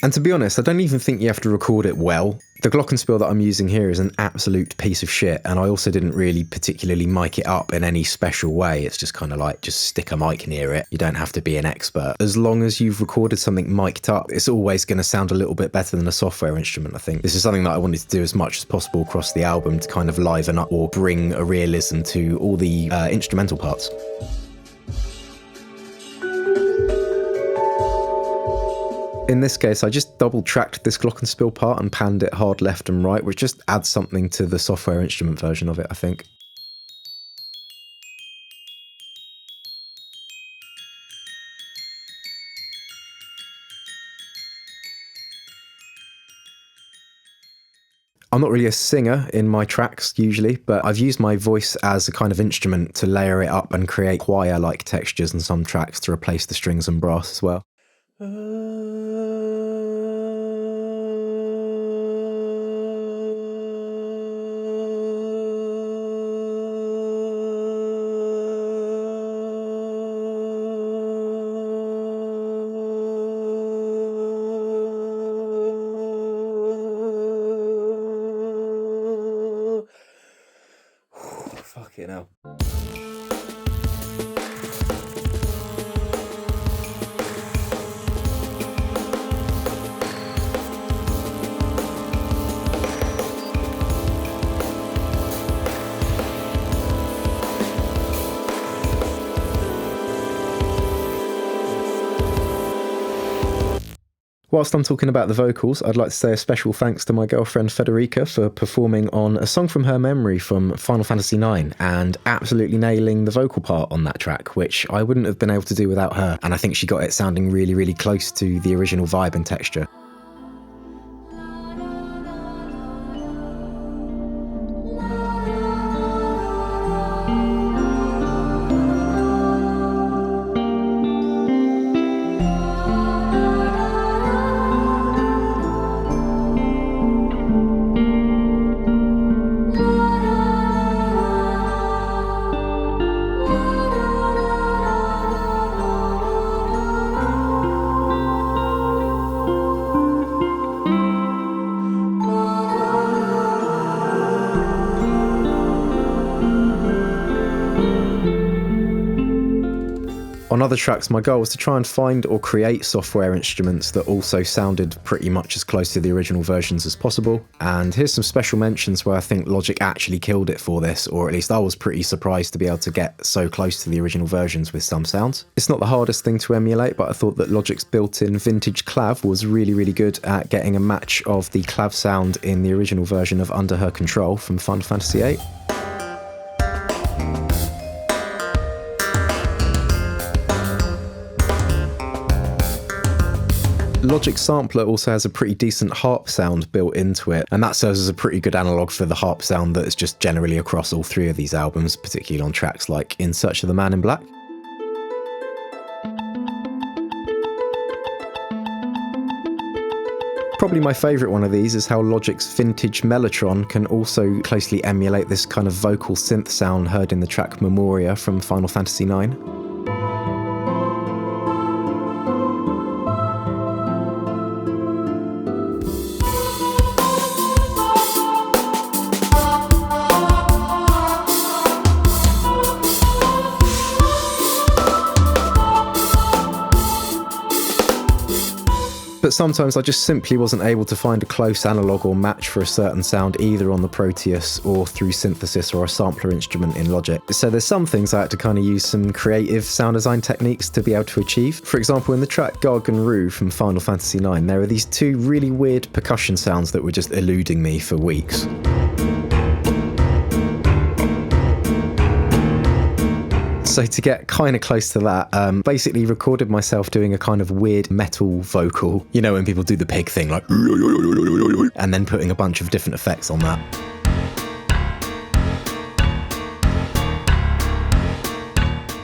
And to be honest, I don't even think you have to record it well. The Glockenspiel that I'm using here is an absolute piece of shit, and I also didn't really particularly mic it up in any special way. It's just kind of like, just stick a mic near it. You don't have to be an expert. As long as you've recorded something mic'd up, it's always going to sound a little bit better than a software instrument, I think. This is something that I wanted to do as much as possible across the album to kind of liven up or bring a realism to all the instrumental parts. In this case, I just double-tracked this Glockenspiel part and panned it hard left and right, which just adds something to the software instrument version of it, I think. I'm not really a singer in my tracks usually, but I've used my voice as a kind of instrument to layer it up and create choir-like textures in some tracks to replace the strings and brass as well. Fucking hell. Whilst I'm talking about the vocals, I'd like to say a special thanks to my girlfriend Federica for performing on a song from her memory from Final Fantasy IX and absolutely nailing the vocal part on that track, which I wouldn't have been able to do without her, and I think she got it sounding really, really close to the original vibe and texture. On other tracks, my goal was to try and find or create software instruments that also sounded pretty much as close to the original versions as possible, and here's some special mentions where I think Logic actually killed it for this, or at least I was pretty surprised to be able to get so close to the original versions with some sounds. It's not the hardest thing to emulate, but I thought that Logic's built-in vintage clav was really, really good at getting a match of the clav sound in the original version of Under Her Control from Final Fantasy VIII. Logic's sampler also has a pretty decent harp sound built into it, and that serves as a pretty good analogue for the harp sound that is just generally across all three of these albums, particularly on tracks like In Search of the Man in Black. Probably my favourite one of these is how Logic's vintage mellotron can also closely emulate this kind of vocal synth sound heard in the track Memoria from Final Fantasy IX. But sometimes I just simply wasn't able to find a close analogue or match for a certain sound either on the Proteus or through synthesis or a sampler instrument in Logic. So there's some things I had to kind of use some creative sound design techniques to be able to achieve. For example, in the track Garganru from Final Fantasy IX, there are these two really weird percussion sounds that were just eluding me for weeks. So to get kind of close to that, basically recorded myself doing a kind of weird metal vocal. You know when people do the pig thing, like, and then putting a bunch of different effects on that.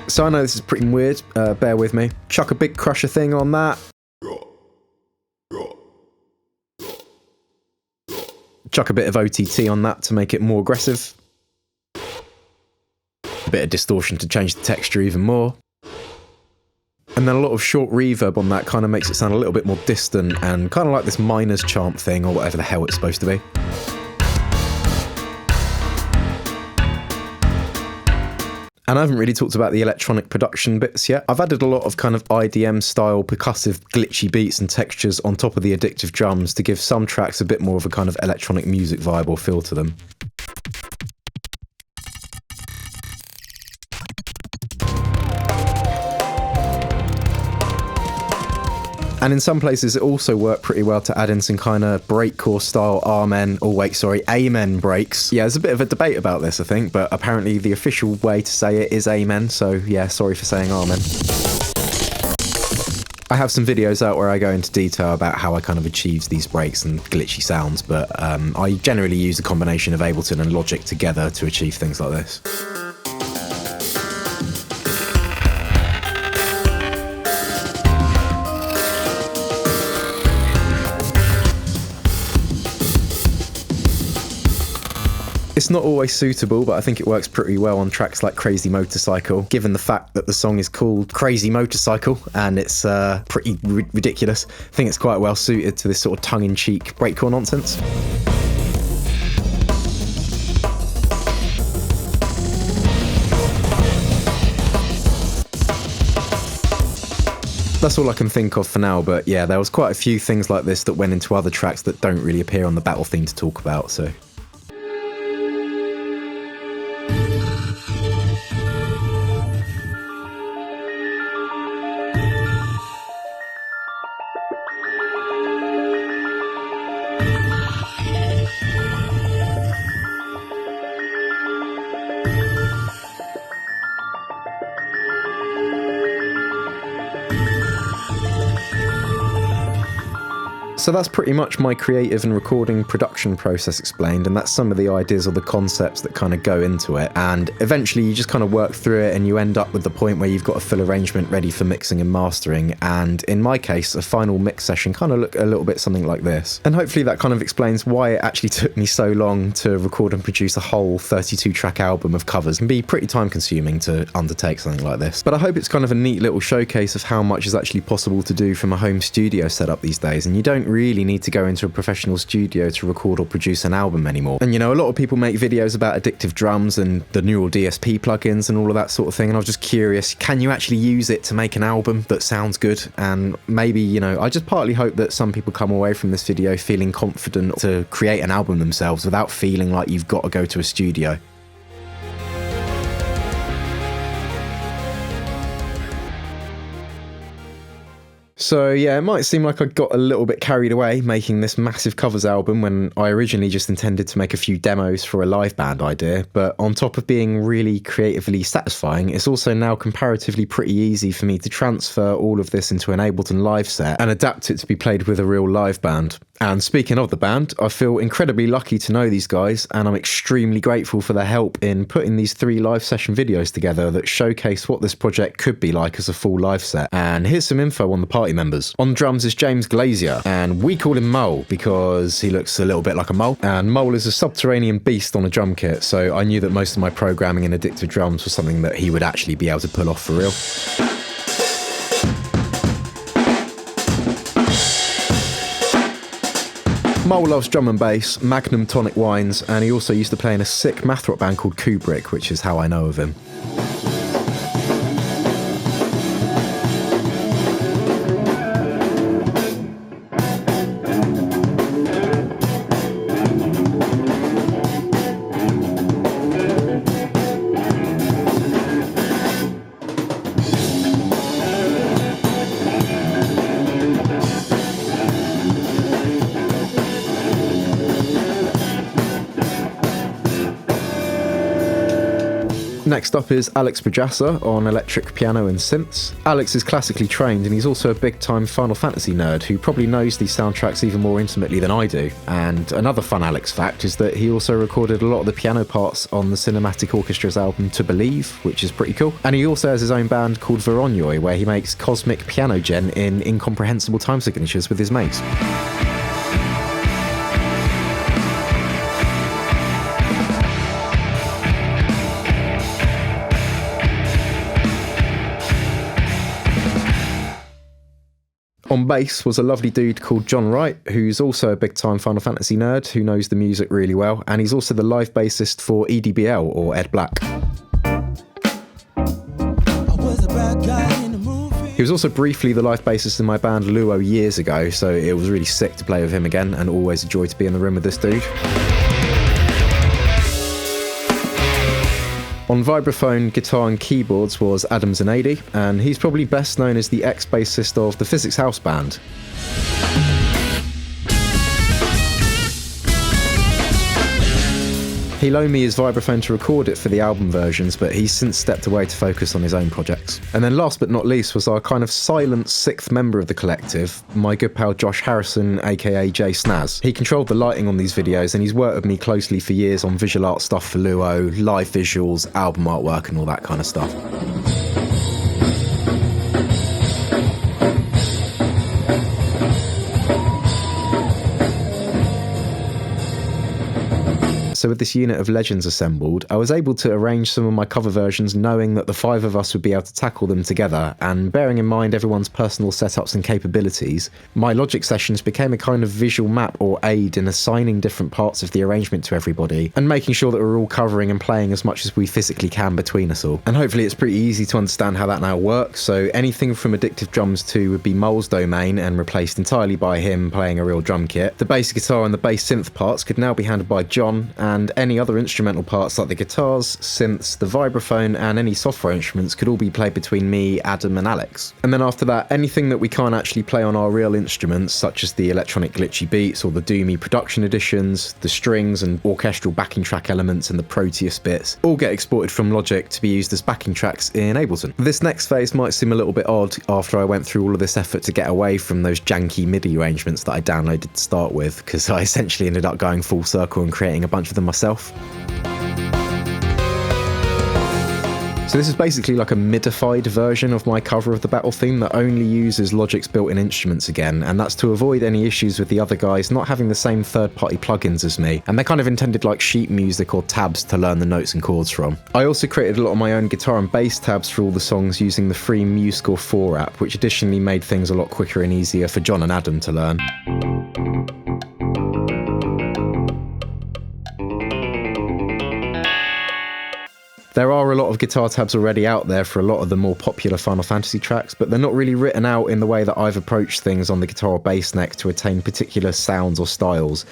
So I know this is pretty weird, bear with me. Chuck a big crusher thing on that. Chuck a bit of OTT on that to make it more aggressive. A bit of distortion to change the texture even more. And then a lot of short reverb on that kind of makes it sound a little bit more distant and kind of like this miner's chant thing or whatever the hell it's supposed to be. And I haven't really talked about the electronic production bits yet. I've added a lot of kind of IDM style percussive glitchy beats and textures on top of the addictive drums to give some tracks a bit more of a kind of electronic music vibe or feel to them. And in some places it also worked pretty well to add in some kind of breakcore style amen breaks. Yeah, there's a bit of a debate about this, I think, but apparently the official way to say it is amen, so yeah, sorry for saying amen. I have some videos out where I go into detail about how I kind of achieve these breaks and glitchy sounds, but I generally use a combination of Ableton and Logic together to achieve things like this. It's not always suitable, but I think it works pretty well on tracks like Crazy Motorcycle, given the fact that the song is called Crazy Motorcycle and it's pretty ridiculous. I think it's quite well suited to this sort of tongue-in-cheek breakcore nonsense. That's all I can think of for now, but yeah, there was quite a few things like this that went into other tracks that don't really appear on the battle theme to talk about, so... So that's pretty much my creative and recording production process explained, and that's some of the ideas or the concepts that kind of go into it. And eventually you just kind of work through it and you end up with the point where you've got a full arrangement ready for mixing and mastering. And in my case, a final mix session kind of look a little bit something like this. And hopefully that kind of explains why it actually took me so long to record and produce a whole 32 track album of covers. It can be pretty time consuming to undertake something like this. But I hope it's kind of a neat little showcase of how much is actually possible to do from a home studio setup these days. And you don't really need to go into a professional studio to record or produce an album anymore. And you know, a lot of people make videos about addictive drums and the neural DSP plugins and all of that sort of thing. And I was just curious, can you actually use it to make an album that sounds good? And maybe, you know, I just partly hope that some people come away from this video feeling confident to create an album themselves without feeling like you've got to go to a studio. So yeah, it might seem like I got a little bit carried away making this massive covers album when I originally just intended to make a few demos for a live band idea, but on top of being really creatively satisfying, it's also now comparatively pretty easy for me to transfer all of this into an Ableton live set and adapt it to be played with a real live band. And speaking of the band, I feel incredibly lucky to know these guys, and I'm extremely grateful for their help in putting these 3 live session videos together that showcase what this project could be like as a full live set. And here's some info on the party members. On drums is James Glazier, and we call him Mole because he looks a little bit like a mole. And Mole is a subterranean beast on a drum kit, so I knew that most of my programming in addictive drums was something that he would actually be able to pull off for real. Mole loves drum and bass, Magnum tonic wines, and he also used to play in a sick math rock band called Kubrick, which is how I know of him. Next up is Alex Bajassa on electric piano and synths. Alex is classically trained and he's also a big-time Final Fantasy nerd who probably knows these soundtracks even more intimately than I do. And another fun Alex fact is that he also recorded a lot of the piano parts on the Cinematic Orchestra's album To Believe, which is pretty cool. And he also has his own band called Voronoi, where he makes cosmic piano gen in incomprehensible time signatures with his mates. On bass was a lovely dude called John Wright, who's also a big-time Final Fantasy nerd who knows the music really well, and he's also the live bassist for EDBL, or Ed Black. He was also briefly the live bassist in my band Luo years ago, so it was really sick to play with him again, and always a joy to be in the room with this dude. On vibraphone, guitar and keyboards was Adam Zanady, and he's probably best known as the ex-bassist of the Physics House band. He loaned me his vibraphone to record it for the album versions, but he's since stepped away to focus on his own projects. And then last but not least was our kind of silent 6th member of the collective, my good pal Josh Harrison, aka Jay Snaz. He controlled the lighting on these videos and he's worked with me closely for years on visual art stuff for Luo, live visuals, album artwork and all that kind of stuff. So with this unit of legends assembled, I was able to arrange some of my cover versions knowing that the 5 of us would be able to tackle them together, and bearing in mind everyone's personal setups and capabilities, my Logic sessions became a kind of visual map or aid in assigning different parts of the arrangement to everybody, and making sure that we're all covering and playing as much as we physically can between us all. And hopefully it's pretty easy to understand how that now works, so anything from Addictive Drums 2 would be Mole's domain and replaced entirely by him playing a real drum kit. The bass guitar and the bass synth parts could now be handled by John, and and any other instrumental parts like the guitars, synths, the vibraphone, and any software instruments could all be played between me, Adam, and Alex. And then after that, anything that we can't actually play on our real instruments, such as the electronic glitchy beats or the doomy production editions, the strings and orchestral backing track elements and the Proteus bits, all get exported from Logic to be used as backing tracks in Ableton. This next phase might seem a little bit odd after I went through all of this effort to get away from those janky MIDI arrangements that I downloaded to start with, because I essentially ended up going full circle and creating a bunch of them myself. So this is basically like a midified version of my cover of the battle theme that only uses Logic's built-in instruments again, and that's to avoid any issues with the other guys not having the same third-party plugins as me, and they're kind of intended like sheet music or tabs to learn the notes and chords from. I also created a lot of my own guitar and bass tabs for all the songs using the free MuseScore 4 app, which additionally made things a lot quicker and easier for John and Adam to learn. There are a lot of guitar tabs already out there for a lot of the more popular Final Fantasy tracks, but they're not really written out in the way that I've approached things on the guitar or bass neck to attain particular sounds or styles.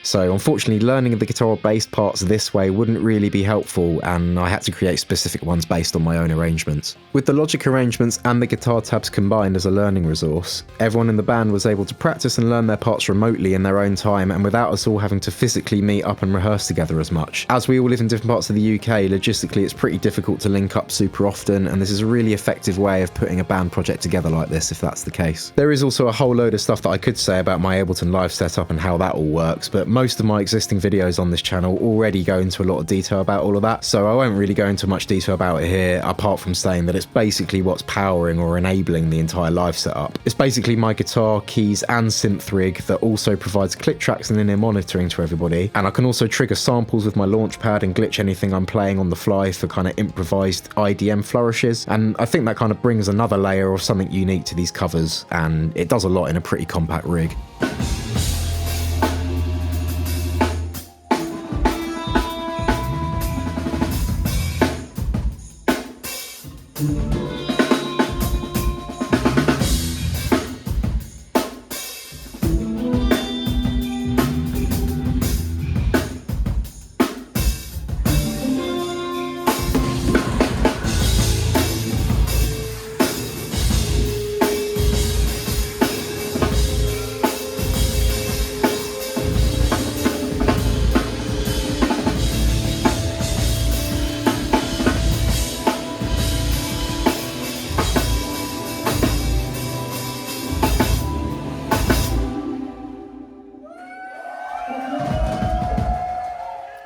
So unfortunately, learning the guitar or bass parts this way wouldn't really be helpful, and I had to create specific ones based on my own arrangements. With the Logic arrangements and the guitar tabs combined as a learning resource, everyone in the band was able to practice and learn their parts remotely in their own time and without us all having to physically meet up and rehearse together as much. As we all live in different parts of the UK, logistically it's pretty difficult to link up super often, and this is a really effective way of putting a band project together like this if that's the case. There is also a whole load of stuff that I could say about my Ableton Live setup and how that all works, but most of my existing videos on this channel already go into a lot of detail about all of that, so I won't really go into much detail about it here, apart from saying that it's basically what's powering or enabling the entire live setup. It's basically my guitar, keys and synth rig that also provides click tracks and in-ear monitoring to everybody, and I can also trigger samples with my launchpad and glitch anything I'm playing on the fly for kind of improvised IDM flourishes, and I think that kind of brings another layer of something unique to these covers, and it does a lot in a pretty compact rig.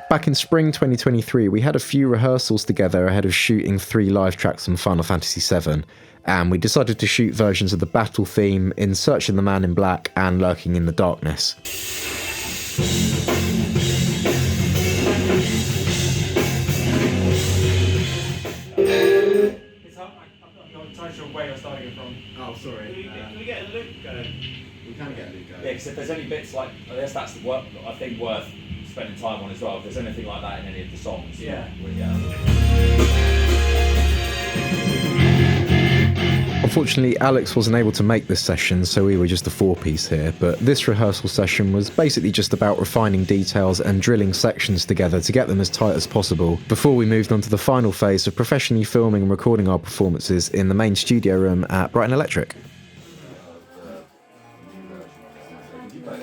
Back in spring 2023, we had a few rehearsals together ahead of shooting 3 live tracks from Final Fantasy VII, and we decided to shoot versions of the battle theme, In Search of the Man in Black, and Lurking in the Darkness. I'm not entirely sure where you're starting it from. Oh, sorry. Can we get a loop going? We can get a loop going. Yeah, because if there's any bits like, I guess that's the work I think worth spending time on as well. If there's anything like that in any of the songs, Yeah. Unfortunately, Alex wasn't able to make this session, so we were just a 4-piece here, but this rehearsal session was basically just about refining details and drilling sections together to get them as tight as possible, before we moved on to the final phase of professionally filming and recording our performances in the main studio room at Brighton Electric.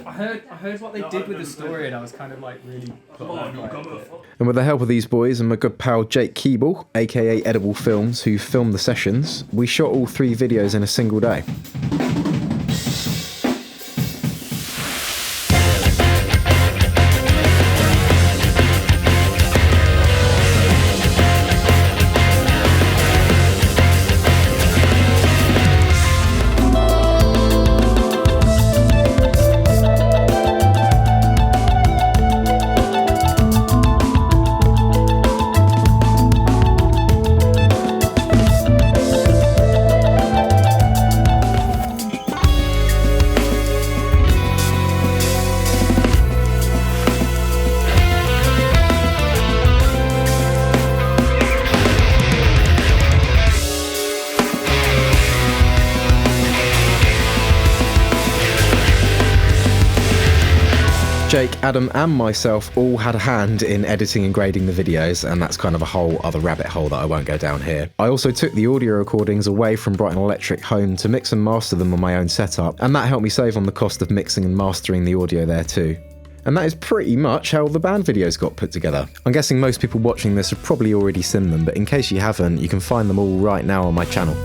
I heard what they did with the story, and I was kind of like really put on by it. And with the help of these boys and my good pal Jake Keeble, aka Edible Films, who filmed the sessions, we shot all 3 videos in a single day. Jake, Adam and myself all had a hand in editing and grading the videos, and that's kind of a whole other rabbit hole that I won't go down here. I also took the audio recordings away from Brighton Electric home to mix and master them on my own setup, and that helped me save on the cost of mixing and mastering the audio there too. And that is pretty much how the band videos got put together. I'm guessing most people watching this have probably already seen them, but in case you haven't, you can find them all right now on my channel.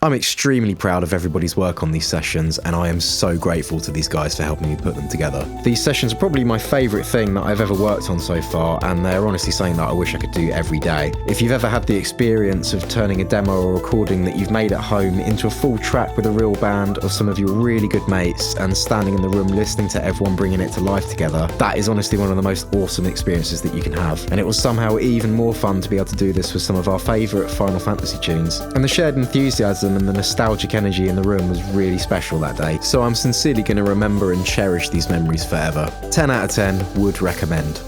I'm extremely proud of everybody's work on these sessions, and I am so grateful to these guys for helping me put them together. These sessions are probably my favourite thing that I've ever worked on so far, and they're honestly something that I wish I could do every day. If you've ever had the experience of turning a demo or recording that you've made at home into a full track with a real band of some of your really good mates and standing in the room listening to everyone bringing it to life together, that is honestly one of the most awesome experiences that you can have. And it was somehow even more fun to be able to do this with some of our favourite Final Fantasy tunes. And the shared enthusiasm and the nostalgic energy in the room was really special that day, so I'm sincerely going to remember and cherish these memories forever. 10 out of 10 would recommend.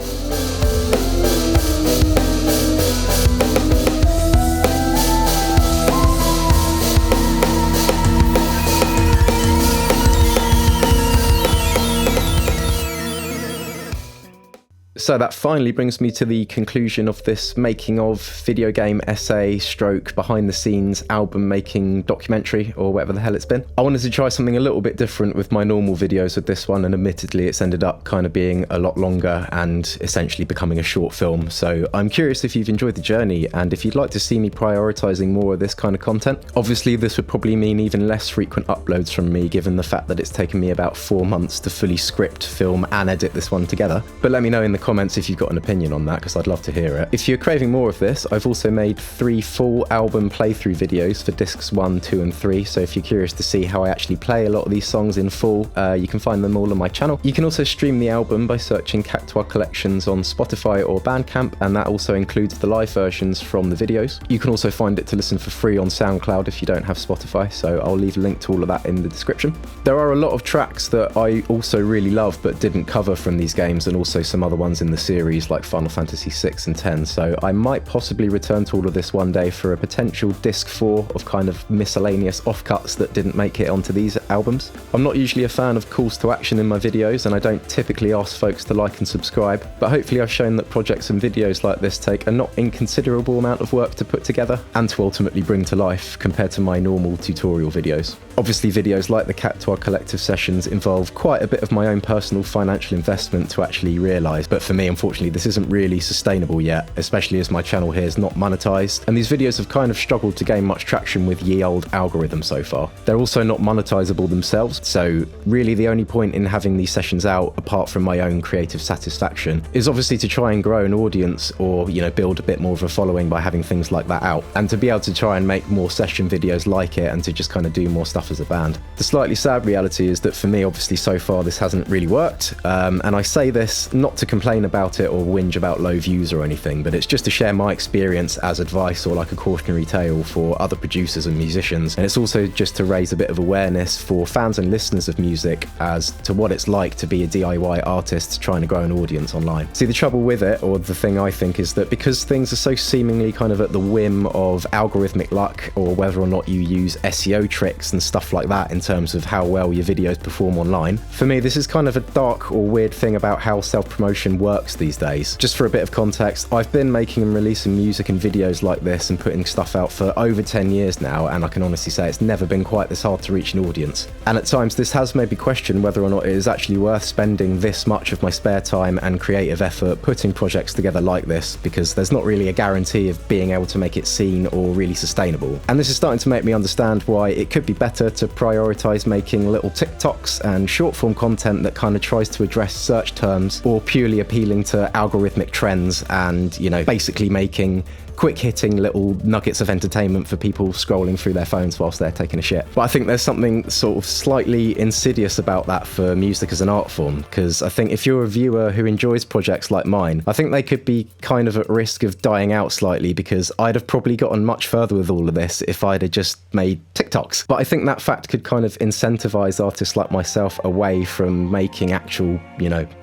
So that finally brings me to the conclusion of this making of video game essay stroke behind the scenes album making documentary, or whatever the hell it's been. I wanted to try something a little bit different with my normal videos with this one, and admittedly it's ended up kind of being a lot longer and essentially becoming a short film. So I'm curious if you've enjoyed the journey and if you'd like to see me prioritising more of this kind of content. Obviously this would probably mean even less frequent uploads from me, given the fact that it's taken me about 4 months to fully script, film and edit this one together. But let me know in the comments if you've got an opinion on that, because I'd love to hear it. If you're craving more of this, I've also made 3 full album playthrough videos for discs 1, 2 and 3, so if you're curious to see how I actually play a lot of these songs in full, you can find them all on my channel. You can also stream the album by searching Cactuar Collections on Spotify or Bandcamp, and that also includes the live versions from the videos. You can also find it to listen for free on SoundCloud if you don't have Spotify, so I'll leave a link to all of that in the description. There are a lot of tracks that I also really love but didn't cover from these games, and also some other ones in the series like Final Fantasy 6 and 10, so I might possibly return to all of this one day for a potential disc 4 of kind of miscellaneous offcuts that didn't make it onto these albums. I'm not usually a fan of calls to action in my videos, and I don't typically ask folks to like and subscribe, but hopefully I've shown that projects and videos like this take a not inconsiderable amount of work to put together and to ultimately bring to life compared to my normal tutorial videos. Obviously videos like the Cactuar Collective sessions involve quite a bit of my own personal financial investment to actually realise, but for me unfortunately this isn't really sustainable yet, especially as my channel here is not monetized, and these videos have kind of struggled to gain much traction with ye old algorithm so far. They're also not monetizable themselves, so really the only point in having these sessions out, apart from my own creative satisfaction, is obviously to try and grow an audience, or build a bit more of a following by having things like that out, and to be able to try and make more session videos like it and to just kind of do more stuff as a band. The slightly sad reality is that for me obviously so far this hasn't really worked, and I say this not to complain about it or whinge about low views or anything, but it's just to share my experience as advice or like a cautionary tale for other producers and musicians, and it's also just to raise a bit of awareness for fans and listeners of music as to what it's like to be a DIY artist trying to grow an audience online. See, the trouble with it, or the thing I think, is that because things are so seemingly kind of at the whim of algorithmic luck, or whether or not you use SEO tricks and stuff like that in terms of how well your videos perform online, for me this is kind of a dark or weird thing about how self-promotion works these days. Just for a bit of context, I've been making and releasing music and videos like this and putting stuff out for over 10 years now, and I can honestly say it's never been quite this hard to reach an audience. And at times this has made me question whether or not it is actually worth spending this much of my spare time and creative effort putting projects together like this, because there's not really a guarantee of being able to make it seen or really sustainable. And this is starting to make me understand why it could be better to prioritise making little TikToks and short form content that kind of tries to address search terms, or purely appealing to algorithmic trends and, basically making quick hitting little nuggets of entertainment for people scrolling through their phones whilst they're taking a shit. But I think there's something sort of slightly insidious about that for music as an art form, because I think if you're a viewer who enjoys projects like mine, I think they could be kind of at risk of dying out slightly, because I'd have probably gotten much further with all of this if I'd have just made TikToks. But I think that fact could kind of incentivize artists like myself away from making actual,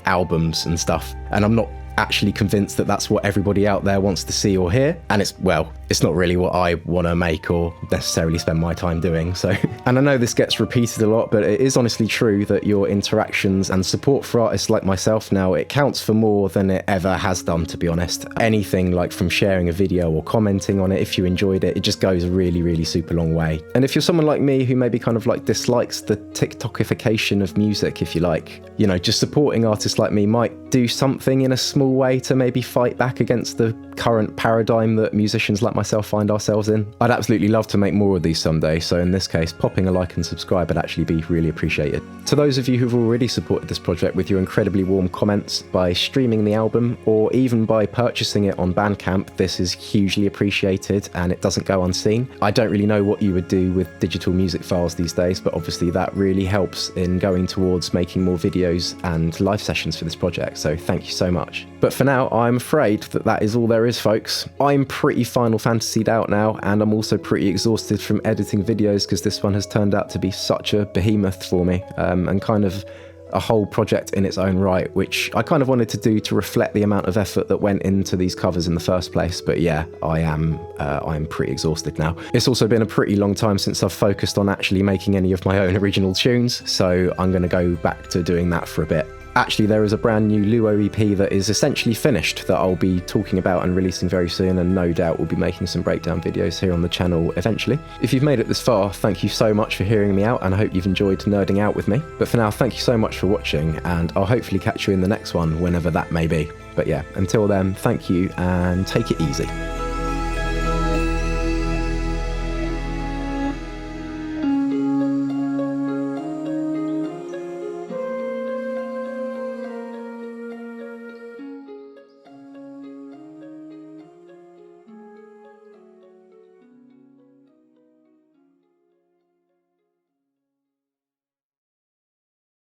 albums and stuff. And I'm not actually convinced that that's what everybody out there wants to see or hear, and it's it's not really what I want to make or necessarily spend my time doing. So, and I know this gets repeated a lot, but it is honestly true that your interactions and support for artists like myself now, it counts for more than it ever has done, to be honest. Anything like from sharing a video or commenting on it, if you enjoyed it, it just goes a really, really super long way. And if you're someone like me who maybe kind of like dislikes the TikTokification of music, if you like, you know, just supporting artists like me might do something in a small way to maybe fight back against the current paradigm that musicians like myself find ourselves in. I'd absolutely love to make more of these someday, so in this case, popping a like and subscribe would actually be really appreciated. To those of you who've already supported this project with your incredibly warm comments, by streaming the album, or even by purchasing it on Bandcamp, this is hugely appreciated and it doesn't go unseen. I don't really know what you would do with digital music files these days, but obviously that really helps in going towards making more videos and live sessions for this project, so thank you so much. But for now, I'm afraid that is all there is, folks. I'm pretty Final Fantasied out now, and I'm also pretty exhausted from editing videos because this one has turned out to be such a behemoth for me, and kind of a whole project in its own right, which I kind of wanted to do to reflect the amount of effort that went into these covers in the first place. But yeah, I'm pretty exhausted now. It's also been a pretty long time since I've focused on actually making any of my own original tunes, so I'm going to go back to doing that for a bit. Actually, there is a brand new Luo EP that is essentially finished that I'll be talking about and releasing very soon, and no doubt we'll be making some breakdown videos here on the channel eventually. If you've made it this far, thank you so much for hearing me out, and I hope you've enjoyed nerding out with me. But for now, thank you so much for watching, and I'll hopefully catch you in the next one, whenever that may be. But yeah, until then, thank you and take it easy.